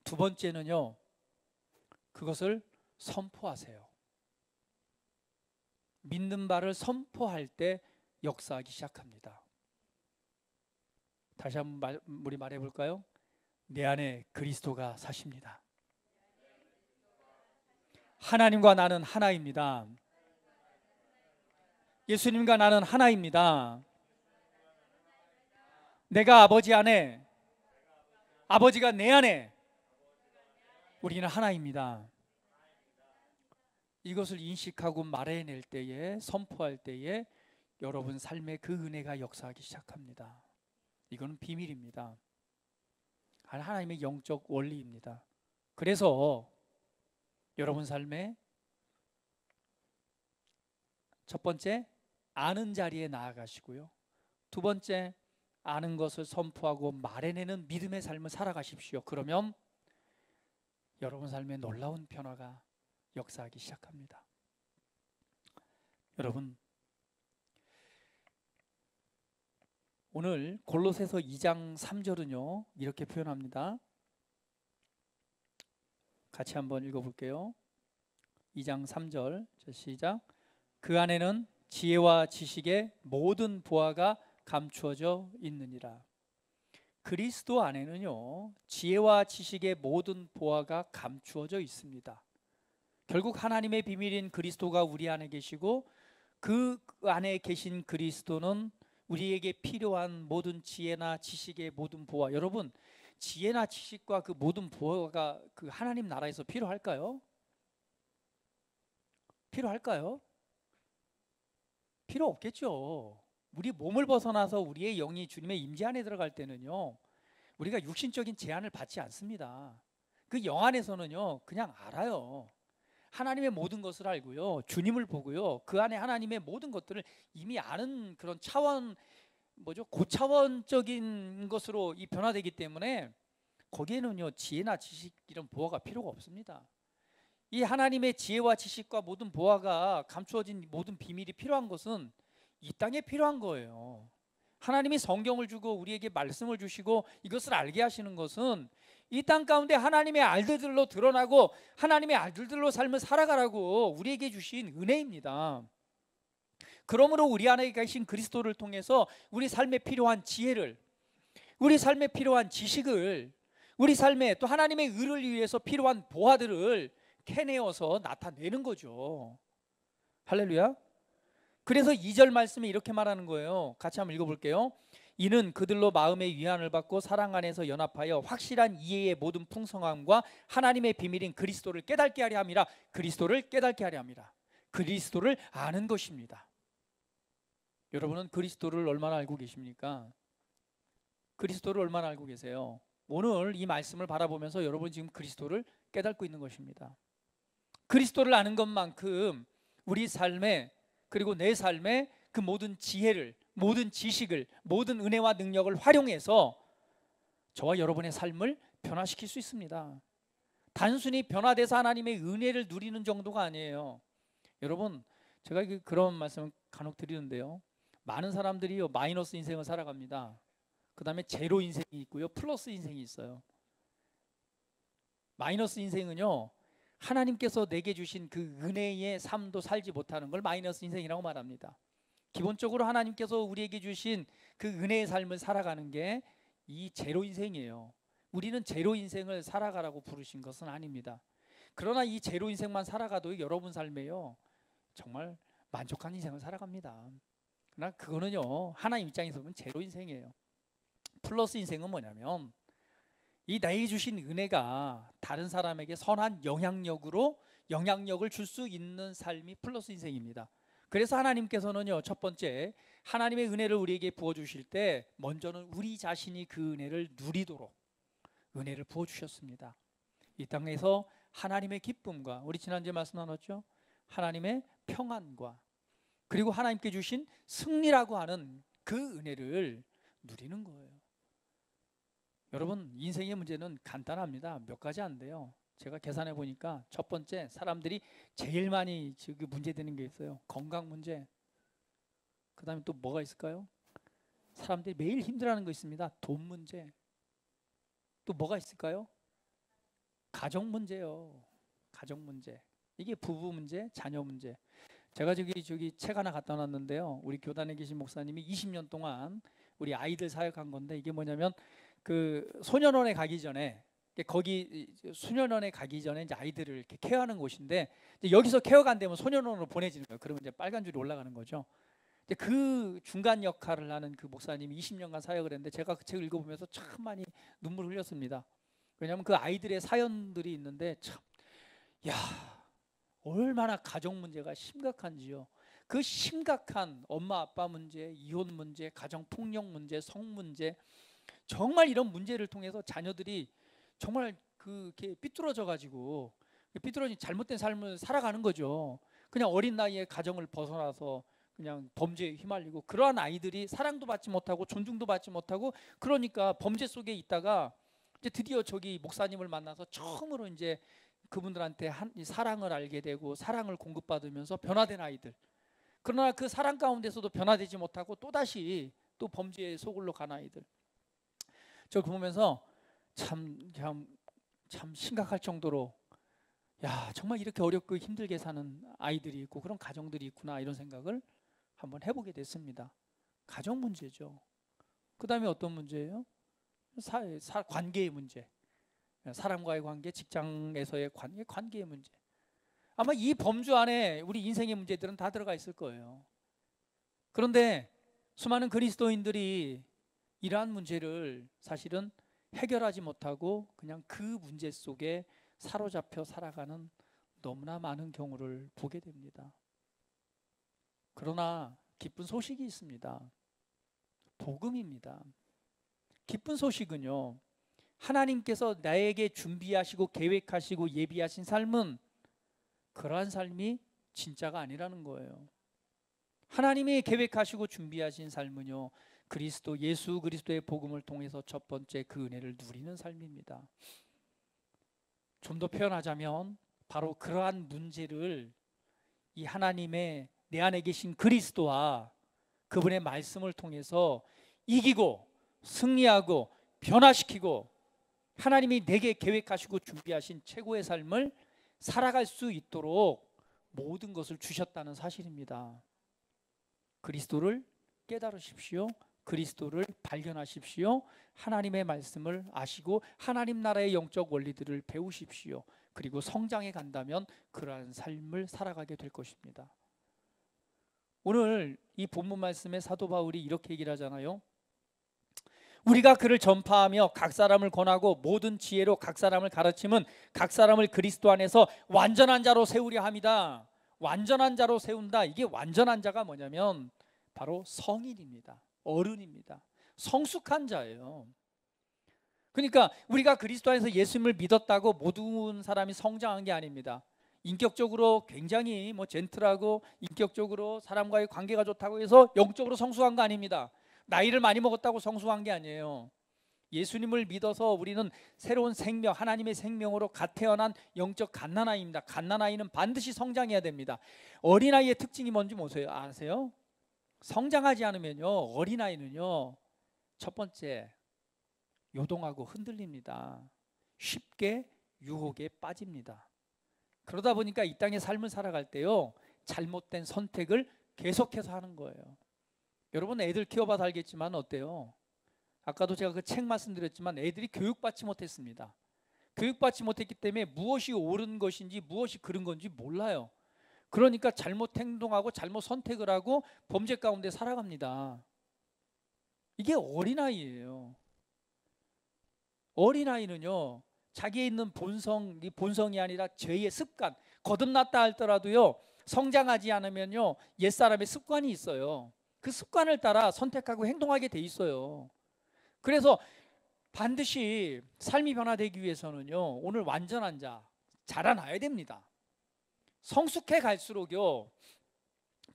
두 번째는요, 그것을 선포하세요. 믿는 바를 선포할 때 역사하기 시작합니다. 다시 한번 우리 말해볼까요? 내 안에 그리스도가 사십니다. 하나님과 나는 하나입니다. 예수님과 나는 하나입니다. 내가 아버지 안에, 아버지가 내 안에, 우리는 하나입니다. 이것을 인식하고 말해낼 때에, 선포할 때에 여러분 삶에 그 은혜가 역사하기 시작합니다. 이거는 비밀입니다. 하나님의 영적 원리입니다. 그래서 여러분 삶에 첫 번째, 아는 자리에 나아가시고요. 두 번째, 아는 것을 선포하고 말해내는 믿음의 삶을 살아가십시오. 그러면 여러분 삶에 놀라운 변화가 역사하기 시작합니다. 여러분, 오늘 골로새서 2장 3절은요 이렇게 표현합니다. 같이 한번 읽어볼게요. 2장 3절 시작. 그 안에는 지혜와 지식의 모든 보화가 감추어져 있느니라. 그리스도 안에는요 지혜와 지식의 모든 보화가 감추어져 있습니다. 결국 하나님의 비밀인 그리스도가 우리 안에 계시고 그 안에 계신 그리스도는 우리에게 필요한 모든 지혜나 지식의 모든 보화. 여러분, 지혜나 지식과 그 모든 보화가 그 하나님 나라에서 필요할까요? 필요할까요? 필요 없겠죠. 우리 몸을 벗어나서 우리의 영이 주님의 임재 안에 들어갈 때는요 우리가 육신적인 제한을 받지 않습니다. 그 영 안에서는요 그냥 알아요. 하나님의 모든 것을 알고요, 주님을 보고요, 그 안에 하나님의 모든 것들을 이미 아는 그런 차원, 고차원적인 것으로 이 변화되기 때문에 거기에는요 지혜나 지식 이런 보화가 필요가 없습니다. 이 하나님의 지혜와 지식과 모든 보화가 감추어진 모든 비밀이 필요한 것은 이 땅에 필요한 거예요. 하나님이 성경을 주고 우리에게 말씀을 주시고 이것을 알게 하시는 것은 이 땅 가운데 하나님의 알들들로 드러나고 하나님의 알들들로 삶을 살아가라고 우리에게 주신 은혜입니다. 그러므로 우리 안에 계신 그리스도를 통해서 우리 삶에 필요한 지혜를, 우리 삶에 필요한 지식을, 우리 삶에 또 하나님의 의를 위해서 필요한 보화들을 캐내어서 나타내는 거죠. 할렐루야. 그래서 2절 말씀에 이렇게 말하는 거예요. 같이 한번 읽어볼게요. 이는 그들로 마음의 위안을 받고 사랑 안에서 연합하여 확실한 이해의 모든 풍성함과 하나님의 비밀인 그리스도를 깨닫게 하려 함이라. 그리스도를 깨닫게 하려 함이라. 그리스도를 아는 것입니다. 여러분은 그리스도를 얼마나 알고 계십니까? 그리스도를 얼마나 알고 계세요? 오늘 이 말씀을 바라보면서 여러분 지금 그리스도를 깨닫고 있는 것입니다. 그리스도를 아는 것만큼 우리 삶에, 그리고 내 삶에 그 모든 지혜를, 모든 지식을, 모든 은혜와 능력을 활용해서 저와 여러분의 삶을 변화시킬 수 있습니다. 단순히 변화돼서 하나님의 은혜를 누리는 정도가 아니에요. 여러분, 제가 그런 말씀을 간혹 드리는데요, 많은 사람들이 마이너스 인생을 살아갑니다. 그 다음에 제로 인생이 있고요, 플러스 인생이 있어요. 마이너스 인생은요, 하나님께서 내게 주신 그 은혜의 삶도 살지 못하는 걸 마이너스 인생이라고 말합니다. 기본적으로 하나님께서 우리에게 주신 그 은혜의 삶을 살아가는 게 이 제로 인생이에요. 우리는 제로 인생을 살아가라고 부르신 것은 아닙니다. 그러나 이 제로 인생만 살아가도 여러분 삶에요 정말 만족한 인생을 살아갑니다. 그러나 그거는요 하나님 입장에서 보면 제로 인생이에요. 플러스 인생은 뭐냐면 이 나에게 주신 은혜가 다른 사람에게 선한 영향력을 줄 수 있는 삶이 플러스 인생입니다. 그래서 하나님께서는요 첫 번째, 하나님의 은혜를 우리에게 부어주실 때 먼저는 우리 자신이 그 은혜를 누리도록 은혜를 부어주셨습니다. 이 땅에서 하나님의 기쁨과, 우리 지난주에 말씀 나눴죠, 하나님의 평안과, 그리고 하나님께 주신 승리라고 하는 그 은혜를 누리는 거예요. 여러분, 인생의 문제는 간단합니다. 몇 가지 안 돼요. 제가 계산해 보니까 첫 번째, 사람들이 제일 많이 문제되는 게 있어요. 건강 문제. 그 다음에 또 뭐가 있을까요? 사람들이 매일 힘들어하는 거 있습니다. 돈 문제. 또 뭐가 있을까요? 가정 문제요. 가정 문제. 이게 부부 문제, 자녀 문제. 제가 저기 책 하나 갖다 놨는데요, 우리 교단에 계신 목사님이 20년 동안 우리 아이들 사역한 건데, 이게 뭐냐면 그 소년원에 가기 전에 거기 소년원에 가기 전에 이제 아이들을 이렇게 케어하는 곳인데, 이제 여기서 케어가 안 되면 소년원으로 보내지는 거예요. 그러면 이제 빨간 줄이 올라가는 거죠. 그 중간 역할을 하는 그 목사님이 20년간 사역을 했는데, 제가 그 책을 읽어보면서 참 많이 눈물을 흘렸습니다. 왜냐하면 그 아이들의 사연들이 있는데, 참, 야, 얼마나 가정 문제가 심각한지요. 그 심각한 엄마 아빠 문제, 이혼 문제, 가정 폭력 문제, 성 문제, 정말 이런 문제를 통해서 자녀들이 정말 그렇게 삐뚤어져 가지고 삐뚤어진 잘못된 삶을 살아가는 거죠. 그냥 어린 나이에 가정을 벗어나서 그냥 범죄에 휘말리고, 그러한 아이들이 사랑도 받지 못하고 존중도 받지 못하고, 그러니까 범죄 속에 있다가 이제 드디어 저기 목사님을 만나서 처음으로 이제 그분들한테 사랑을 알게 되고 사랑을 공급받으면서 변화된 아이들. 그러나 그 사랑 가운데서도 변화되지 못하고 또다시 또 범죄의 소굴로 간 아이들. 저 보면서 참 심각할 정도로, 야, 정말 이렇게 어렵고 힘들게 사는 아이들이 있고 그런 가정들이 있구나, 이런 생각을 한번 해보게 됐습니다. 가정 문제죠. 그 다음에 어떤 문제예요? 관계의 문제. 사람과의 관계, 직장에서의 관계의 문제. 아마 이 범주 안에 우리 인생의 문제들은 다 들어가 있을 거예요. 그런데 수많은 그리스도인들이 이러한 문제를 사실은 해결하지 못하고 그냥 그 문제 속에 사로잡혀 살아가는 너무나 많은 경우를 보게 됩니다. 그러나 기쁜 소식이 있습니다. 복음입니다. 기쁜 소식은요, 하나님께서 나에게 준비하시고 계획하시고 예비하신 삶은 그러한 삶이 진짜가 아니라는 거예요. 하나님이 계획하시고 준비하신 삶은요, 그리스도 예수 그리스도의 복음을 통해서 첫 번째 그 은혜를 누리는 삶입니다. 좀 더 표현하자면 바로 그러한 문제를 이 하나님의 내 안에 계신 그리스도와 그분의 말씀을 통해서 이기고 승리하고 변화시키고, 하나님이 내게 계획하시고 준비하신 최고의 삶을 살아갈 수 있도록 모든 것을 주셨다는 사실입니다. 그리스도를 깨달으십시오. 그리스도를 발견하십시오. 하나님의 말씀을 아시고 하나님 나라의 영적 원리들을 배우십시오. 그리고 성장해 간다면 그러한 삶을 살아가게 될 것입니다. 오늘 이 본문 말씀에 사도 바울이 이렇게 얘기를 하잖아요. 우리가 그를 전파하며 각 사람을 권하고 모든 지혜로 각 사람을 가르침은 각 사람을 그리스도 안에서 완전한 자로 세우려 함이다. 완전한 자로 세운다. 이게 완전한 자가 뭐냐면 바로 성인입니다. 어른입니다. 성숙한 자예요. 그러니까 우리가 그리스도 안에서 예수님을 믿었다고 모든 사람이 성장한 게 아닙니다. 인격적으로 굉장히 젠틀하고 인격적으로 사람과의 관계가 좋다고 해서 영적으로 성숙한 거 아닙니다. 나이를 많이 먹었다고 성숙한 게 아니에요. 예수님을 믿어서 우리는 새로운 생명, 하나님의 생명으로 갓 태어난 영적 갓난아이입니다. 갓난아이는 반드시 성장해야 됩니다. 어린아이의 특징이 뭔지 아세요? 성장하지 않으면요, 어린아이는요, 첫 번째 요동하고 흔들립니다. 쉽게 유혹에 빠집니다. 그러다 보니까 이 땅의 삶을 살아갈 때요, 잘못된 선택을 계속해서 하는 거예요. 여러분 애들 키워봐서 알겠지만 어때요? 아까도 제가 그 책 말씀드렸지만 애들이 교육받지 못했습니다. 교육받지 못했기 때문에 무엇이 옳은 것인지 무엇이 그른 건지 몰라요. 그러니까 잘못 행동하고 잘못 선택을 하고 범죄 가운데 살아갑니다. 이게 어린아이예요. 어린아이는요, 자기에 있는 본성이 아니라 죄의 습관, 거듭났다 할더라도요, 성장하지 않으면요, 옛사람의 습관이 있어요. 그 습관을 따라 선택하고 행동하게 돼 있어요. 그래서 반드시 삶이 변화되기 위해서는요, 오늘 완전한 자 자라나야 됩니다. 성숙해 갈수록요,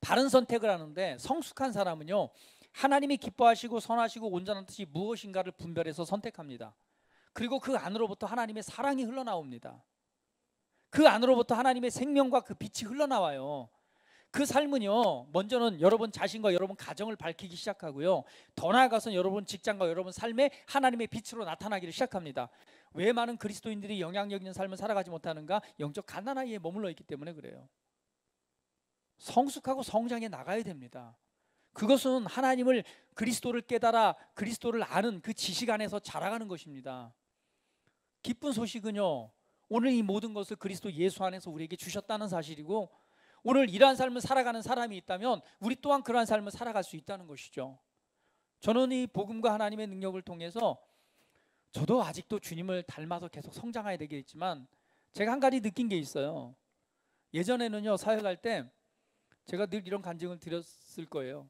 바른 선택을 하는데, 성숙한 사람은요, 하나님이 기뻐하시고 선하시고 온전한 뜻이 무엇인가를 분별해서 선택합니다. 그리고 그 안으로부터 하나님의 사랑이 흘러나옵니다. 그 안으로부터 하나님의 생명과 그 빛이 흘러나와요. 그 삶은요, 먼저는 여러분 자신과 여러분 가정을 밝히기 시작하고요, 더 나아가서는 여러분 직장과 여러분 삶에 하나님의 빛으로 나타나기를 시작합니다. 왜 많은 그리스도인들이 영향력 있는 삶을 살아가지 못하는가? 영적 갓난아이에 머물러 있기 때문에 그래요. 성숙하고 성장해 나가야 됩니다. 그것은 하나님을, 그리스도를 깨달아 그리스도를 아는 그 지식 안에서 자라가는 것입니다. 기쁜 소식은요, 오늘 이 모든 것을 그리스도 예수 안에서 우리에게 주셨다는 사실이고, 오늘 이러한 삶을 살아가는 사람이 있다면 우리 또한 그러한 삶을 살아갈 수 있다는 것이죠. 저는 이 복음과 하나님의 능력을 통해서 저도 아직도 주님을 닮아서 계속 성장해야 되겠지만, 제가 한 가지 느낀 게 있어요. 예전에는요, 사역할 때 제가 늘 이런 간증을 드렸을 거예요.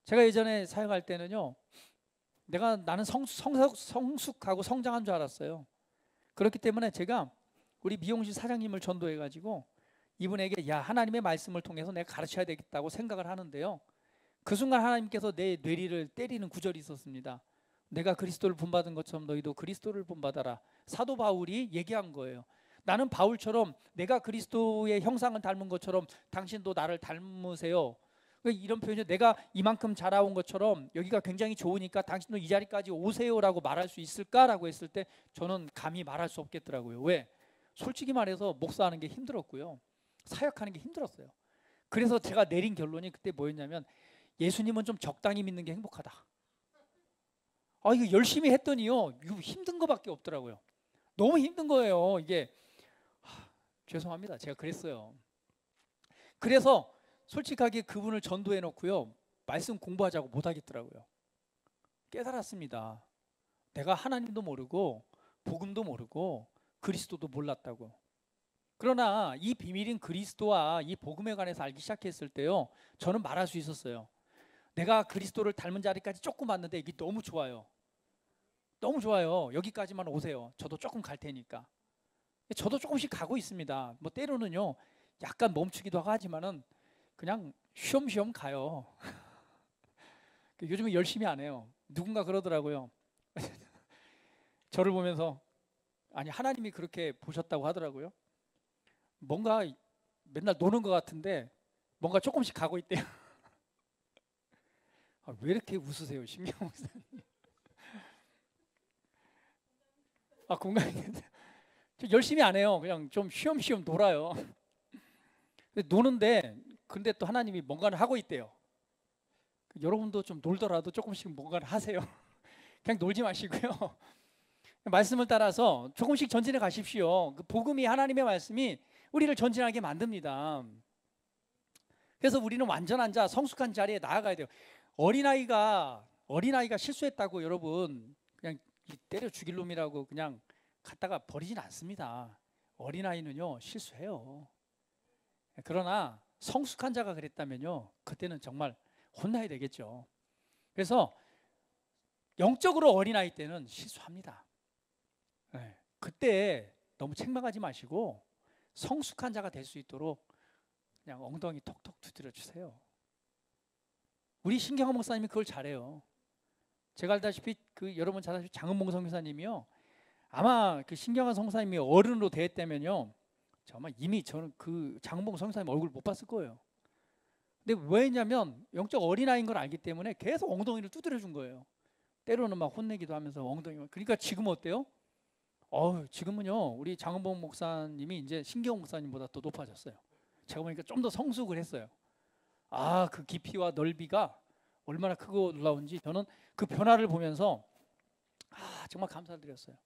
제가 예전에 사역할 때는요, 나는 성숙하고 성장한 줄 알았어요. 그렇기 때문에 제가 우리 미용실 사장님을 전도해가지고 이분에게 야, 하나님의 말씀을 통해서 내가 가르쳐야 되겠다고 생각을 하는데요, 그 순간 하나님께서 내 뇌리를 때리는 구절이 있었습니다. 내가 그리스도를 본받은 것처럼 너희도 그리스도를 본받아라. 사도 바울이 얘기한 거예요. 나는 바울처럼 내가 그리스도의 형상을 닮은 것처럼 당신도 나를 닮으세요. 이런 표현이, 내가 이만큼 자라온 것처럼 여기가 굉장히 좋으니까 당신도 이 자리까지 오세요라고 말할 수 있을까라고 했을 때 저는 감히 말할 수 없겠더라고요. 왜? 솔직히 말해서 목사하는 게 힘들었고요, 사역하는 게 힘들었어요. 그래서 제가 내린 결론이 그때 뭐였냐면, 예수님은 좀 적당히 믿는 게 행복하다. 이거 열심히 했더니요, 이거 힘든 거밖에 없더라고요. 너무 힘든 거예요. 이게 죄송합니다, 제가 그랬어요. 그래서 솔직하게 그분을 전도해 놓고요, 말씀 공부하자고 못 하겠더라고요. 깨달았습니다. 내가 하나님도 모르고 복음도 모르고 그리스도도 몰랐다고. 그러나 이 비밀인 그리스도와 이 복음에 관해서 알기 시작했을 때요, 저는 말할 수 있었어요. 내가 그리스도를 닮은 자리까지 조금 왔는데 이게 너무 좋아요. 너무 좋아요. 여기까지만 오세요. 저도 조금 갈 테니까. 저도 조금씩 가고 있습니다. 뭐 때로는요, 약간 멈추기도 하지만은 그냥 쉬엄쉬엄 가요. 요즘에 열심히 안 해요. 누군가 그러더라고요. 저를 보면서, 아니 하나님이 그렇게 보셨다고 하더라고요. 뭔가 맨날 노는 것 같은데 뭔가 조금씩 가고 있대요. 왜 이렇게 웃으세요, 신경 목사님? 공감이 열심히 안 해요. 그냥 좀 쉬엄쉬엄 놀아요. 노는데 근데 또 하나님이 뭔가를 하고 있대요. 여러분도 좀 놀더라도 조금씩 뭔가를 하세요. 그냥 놀지 마시고요, 말씀을 따라서 조금씩 전진해 가십시오. 그 복음이, 하나님의 말씀이 우리를 전진하게 만듭니다. 그래서 우리는 완전한 자, 성숙한 자리에 나아가야 돼요. 어린아이가 실수했다고 여러분 그냥 때려 죽일 놈이라고 그냥 갖다가 버리진 않습니다. 어린아이는요, 실수해요. 그러나 성숙한 자가 그랬다면요, 그때는 정말 혼나야 되겠죠. 그래서 영적으로 어린아이 때는 실수합니다. 그때 너무 책망하지 마시고 성숙한 자가 될 수 있도록 그냥 엉덩이 톡톡 두드려 주세요. 우리 신경환 목사님이 그걸 잘해요. 제가 알다시피 여러분 잘 아시는 장은봉 선교사님이요, 아마 그 신경환 선교사님이 어른으로 대했다면요, 정말 이미 저는 그 장은봉 선교사님 얼굴 못 봤을 거예요. 근데 왜냐면 영적 어린아이인 걸 알기 때문에 계속 엉덩이를 두드려 준 거예요. 때로는 막 혼내기도 하면서 엉덩이. 그러니까 지금 어때요? 지금은요, 우리 장은봉 목사님이 이제 신경환 목사님보다 더 높아졌어요. 제가 보니까 좀 더 성숙을 했어요. 그 깊이와 넓이가 얼마나 크고 놀라운지 저는 그 변화를 보면서 정말 감사드렸어요.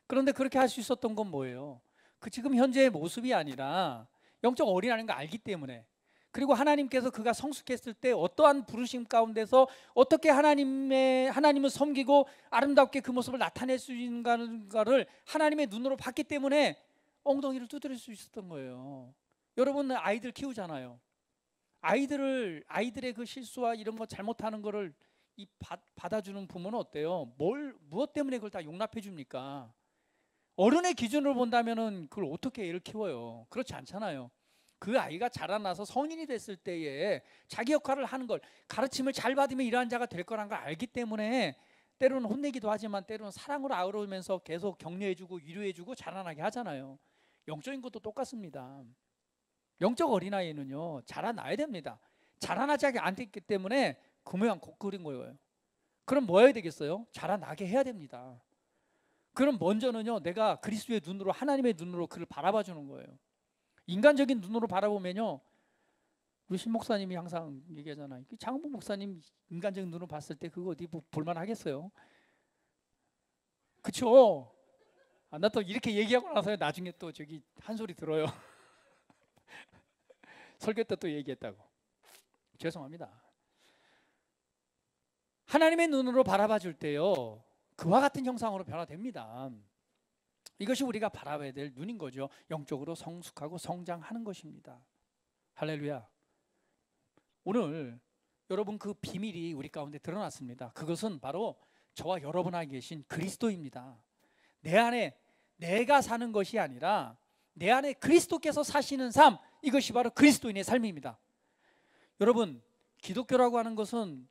그런데 그렇게 할 수 있었던 건 뭐예요? 그 지금 현재의 모습이 아니라 영적 어린아이인 걸 알기 때문에, 그리고 하나님께서 그가 성숙했을 때 어떠한 부르심 가운데서 어떻게 하나님을 섬기고 아름답게 그 모습을 나타낼 수 있는가를 하나님의 눈으로 봤기 때문에 엉덩이를 두드릴 수 있었던 거예요. 여러분 아이들 키우잖아요. 아이들의 그 실수와 이런 거 잘못하는 거를 받아주는 부모는 어때요? 무엇 때문에 그걸 다 용납해 줍니까? 어른의 기준으로 본다면은 그걸 어떻게 애를 키워요? 그렇지 않잖아요. 그 아이가 자라나서 성인이 됐을 때에 자기 역할을 하는 걸, 가르침을 잘 받으면 이러한 자가 될 거란 걸 알기 때문에 때로는 혼내기도 하지만 때로는 사랑으로 아우르면서 계속 격려해주고 위로해주고 자라나게 하잖아요. 영적인 것도 똑같습니다. 영적 어린아이는요, 자라나야 됩니다. 자라나지 않기 때문에 그 모양 곧 그린 거예요. 그럼 뭐 해야 되겠어요? 자라나게 해야 됩니다. 그럼 먼저는요, 내가 그리스도의 눈으로, 하나님의 눈으로 그를 바라봐 주는 거예요. 인간적인 눈으로 바라보면요, 우리 신 목사님이 항상 얘기하잖아요. 장은봉 목사님 인간적인 눈으로 봤을 때 그거 어디 볼만 하겠어요? 그렇죠? 나 또 이렇게 얘기하고 나서 나중에 또 저기 한 소리 들어요. 설교 때 또 얘기했다고. 죄송합니다. 하나님의 눈으로 바라봐 줄 때요, 그와 같은 형상으로 변화됩니다. 이것이 우리가 바라봐야 될 눈인 거죠. 영적으로 성숙하고 성장하는 것입니다. 할렐루야. 오늘 여러분 그 비밀이 우리 가운데 드러났습니다. 그것은 바로 저와 여러분 안에 계신 그리스도입니다. 내 안에 내가 사는 것이 아니라 내 안에 그리스도께서 사시는 삶, 이것이 바로 그리스도인의 삶입니다. 여러분, 기독교라고 하는 것은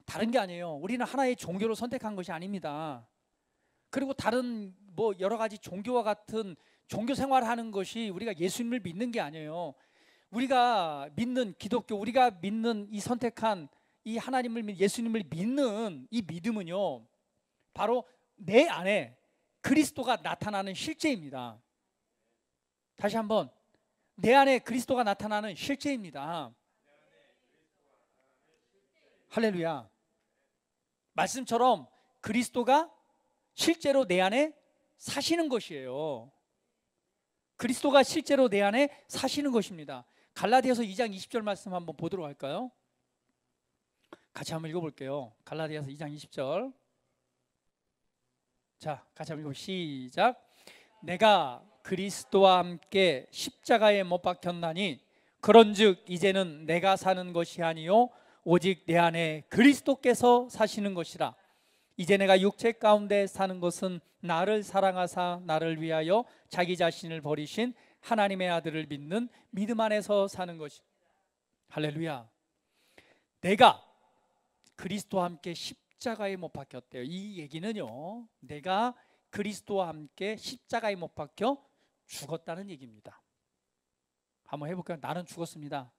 다른 게 아니에요. 우리는 하나의 종교를 선택한 것이 아닙니다. 그리고 다른 뭐 여러 가지 종교와 같은 종교 생활하는 것이 우리가 예수님을 믿는 게 아니에요. 우리가 믿는 기독교, 우리가 믿는 이 선택한 이 하나님을 믿는 예수님을 믿는 이 믿음은요, 바로 내 안에 그리스도가 나타나는 실제입니다. 다시 한번, 내 안에 그리스도가 나타나는 실제입니다. 할렐루야. 말씀처럼 그리스도가 실제로 내 안에 사시는 것이에요. 그리스도가 실제로 내 안에 사시는 것입니다. 갈라디아서 2장 20절 말씀 한번 보도록 할까요? 같이 한번 읽어볼게요. 갈라디아서 2장 20절. 자, 같이 한번 읽어 시작. 내가 그리스도와 함께 십자가에 못 박혔나니 그런즉 이제는 내가 사는 것이 아니요 오직 내 안에 그리스도께서 사시는 것이라. 이제 내가 육체 가운데 사는 것은 나를 사랑하사 나를 위하여 자기 자신을 버리신 하나님의 아들을 믿는 믿음 안에서 사는 것이. 할렐루야. 내가 그리스도와 함께 십자가에 못 박혔대요. 이 얘기는요, 내가 그리스도와 함께 십자가에 못 박혀 죽었다는 얘기입니다. 한번 해볼까요? 나는 죽었습니다.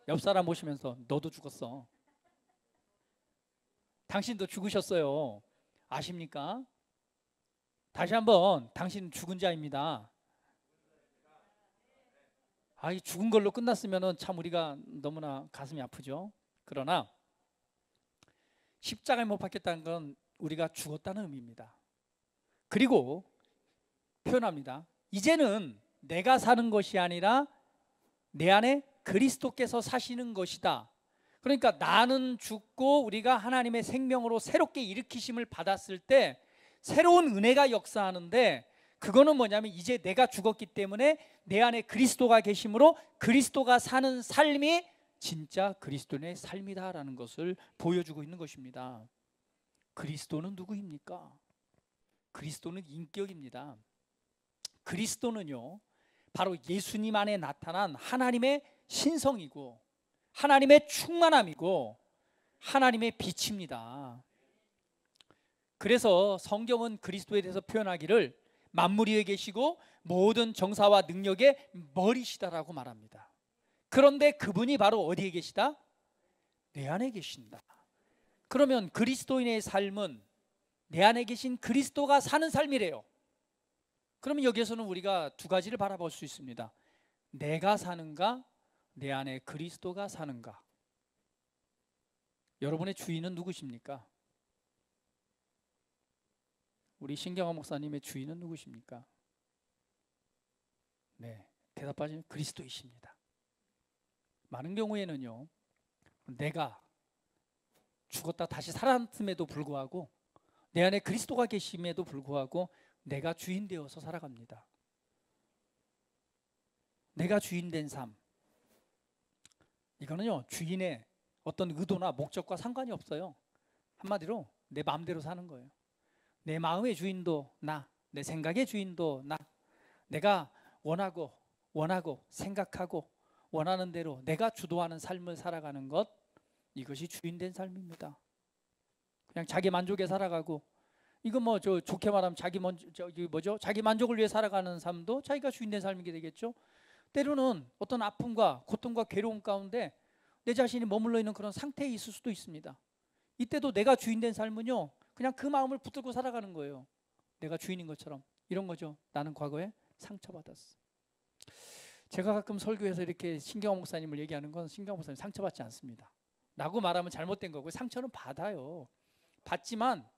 옆 사람 보시면서 너도 죽었어. 당신도 죽으셨어요. 아십니까? 다시 한번, 당신 죽은 자입니다. 이 죽은 걸로 끝났으면 참 우리가 너무나 가슴이 아프죠. 그러나 십자가에 못 박혔다는 건 우리가 죽었다는 의미입니다. 그리고 표현합니다. 이제는 내가 사는 것이 아니라 내 안에 그리스도께서 사시는 것이다. 그러니까 나는 죽고 우리가 하나님의 생명으로 새롭게 일으키심을 받았을 때 새로운 은혜가 역사하는데, 그거는 뭐냐면 이제 내가 죽었기 때문에 내 안에 그리스도가 계심으로 그리스도가 사는 삶이 진짜 그리스도인의 삶이다라는 것을 보여주고 있는 것입니다. 그리스도는 누구입니까? 그리스도는 인격입니다. 그리스도는요, 바로 예수님 안에 나타난 하나님의 신성이고 하나님의 충만함이고 하나님의 빛입니다. 그래서 성경은 그리스도에 대해서 표현하기를 만물 위에 계시고 모든 정사와 능력의 머리시다라고 말합니다. 그런데 그분이 바로 어디에 계시다? 내 안에 계신다. 그러면 그리스도인의 삶은 내 안에 계신 그리스도가 사는 삶이래요. 그러면 여기에서는 우리가 두 가지를 바라볼 수 있습니다. 내가 사는가, 내 안에 그리스도가 사는가. 여러분의 주인은 누구십니까? 우리 신경화 목사님의 주인은 누구십니까? 네, 대답하시면 그리스도이십니다. 많은 경우에는요, 내가 죽었다 다시 살았음에도 불구하고 내 안에 그리스도가 계심에도 불구하고 내가 주인 되어서 살아갑니다. 내가 주인 된 삶, 이거는요, 주인의 어떤 의도나 목적과 상관이 없어요. 한마디로 내 마음대로 사는 거예요. 내 마음의 주인도 나, 내 생각의 주인도 나. 내가 원하고 생각하고 원하는 대로 내가 주도하는 삶을 살아가는 것, 이것이 주인된 삶입니다. 그냥 자기 만족에 살아가고, 이거 뭐 저 좋게 말하면 자기 만족을 위해 살아가는 삶도 자기가 주인된 삶이게 되겠죠. 때로는 어떤 아픔과 고통과 괴로움 가운데 내 자신이 머물러 있는 그런 상태에 있을 수도 있습니다. 이때도 내가 주인된 삶은요, 그냥 그 마음을 붙들고 살아가는 거예요. 내가 주인인 것처럼. 이런 거죠. 나는 과거에 상처받았어. 제가 가끔 설교에서 이렇게 신경화 목사님을 얘기하는 건, 신경화 목사님 상처받지 않습니다 라고 말하면 잘못된 거고, 상처는 받아요. 받지만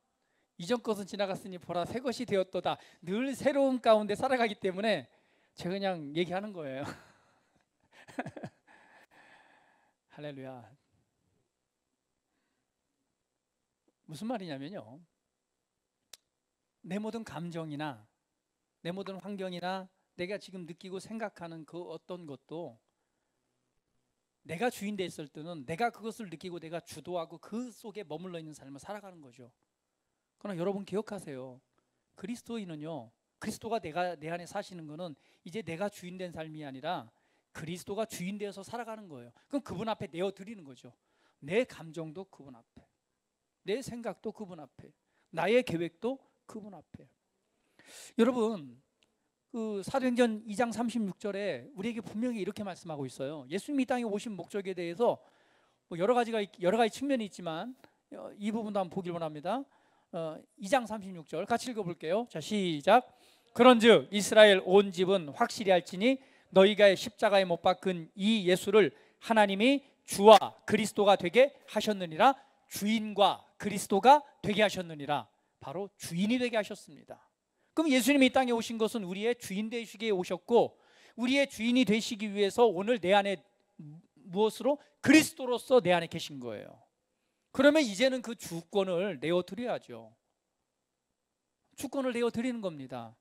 이전 것은 지나갔으니 보라 새 것이 되었도다. 늘 새로운 가운데 살아가기 때문에 제가 그냥 얘기하는 거예요. 할렐루야. 무슨 말이냐면요, 내 모든 감정이나 내 모든 환경이나 내가 지금 느끼고 생각하는 그 어떤 것도 내가 주인 됐을 때는 내가 그것을 느끼고 내가 주도하고 그 속에 머물러 있는 삶을 살아가는 거죠. 그러나 여러분 기억하세요. 그리스도인은요, 그리스도가 내 안에 사시는 거는 이제 내가 주인 된 삶이 아니라 그리스도가 주인 되어서 살아가는 거예요. 그럼 그분 앞에 내어드리는 거죠. 내 감정도 그분 앞에, 내 생각도 그분 앞에, 나의 계획도 그분 앞에. 여러분, 그 사도행전 2장 36절에 우리에게 분명히 이렇게 말씀하고 있어요. 예수님이 이 땅에 오신 목적에 대해서 뭐 여러 가지 측면이 있지만 이 부분도 한번 보길 원합니다. 2장 36절 같이 읽어볼게요. 자, 시작. 그런즉 이스라엘 온 집은 확실히 알지니 너희가 십자가에 못 박은 이 예수를 하나님이 주와 그리스도가 되게 하셨느니라. 주인과 그리스도가 되게 하셨느니라. 바로 주인이 되게 하셨습니다. 그럼 예수님이 이 땅에 오신 것은 우리의 주인 되시기에 오셨고, 우리의 주인이 되시기 위해서 오늘 내 안에 무엇으로? 그리스도로서 내 안에 계신 거예요. 그러면 이제는 그 주권을 내어드려야죠. 주권을 내어드리는 겁니다.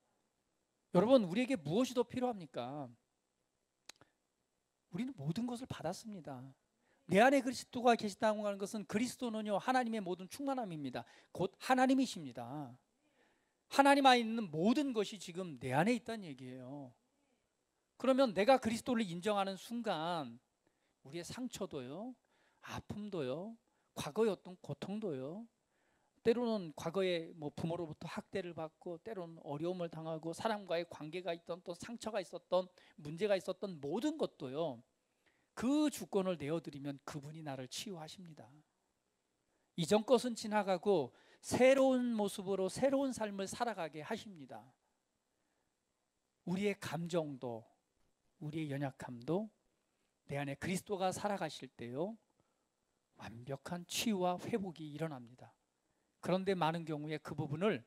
여러분, 우리에게 무엇이 더 필요합니까? 우리는 모든 것을 받았습니다. 내 안에 그리스도가 계시다고 하는 것은, 그리스도는요 하나님의 모든 충만함입니다. 곧 하나님이십니다. 하나님 안에 있는 모든 것이 지금 내 안에 있다는 얘기예요. 그러면 내가 그리스도를 인정하는 순간 우리의 상처도요, 아픔도요, 과거의 어떤 고통도요, 때로는 과거에 뭐 부모로부터 학대를 받고, 때로는 어려움을 당하고, 사람과의 관계가 있던, 또 상처가 있었던, 문제가 있었던 모든 것도요, 그 주권을 내어드리면 그분이 나를 치유하십니다. 이전 것은 지나가고 새로운 모습으로 새로운 삶을 살아가게 하십니다. 우리의 감정도, 우리의 연약함도 내 안에 그리스도가 살아가실 때요, 완벽한 치유와 회복이 일어납니다. 그런데 많은 경우에 그 부분을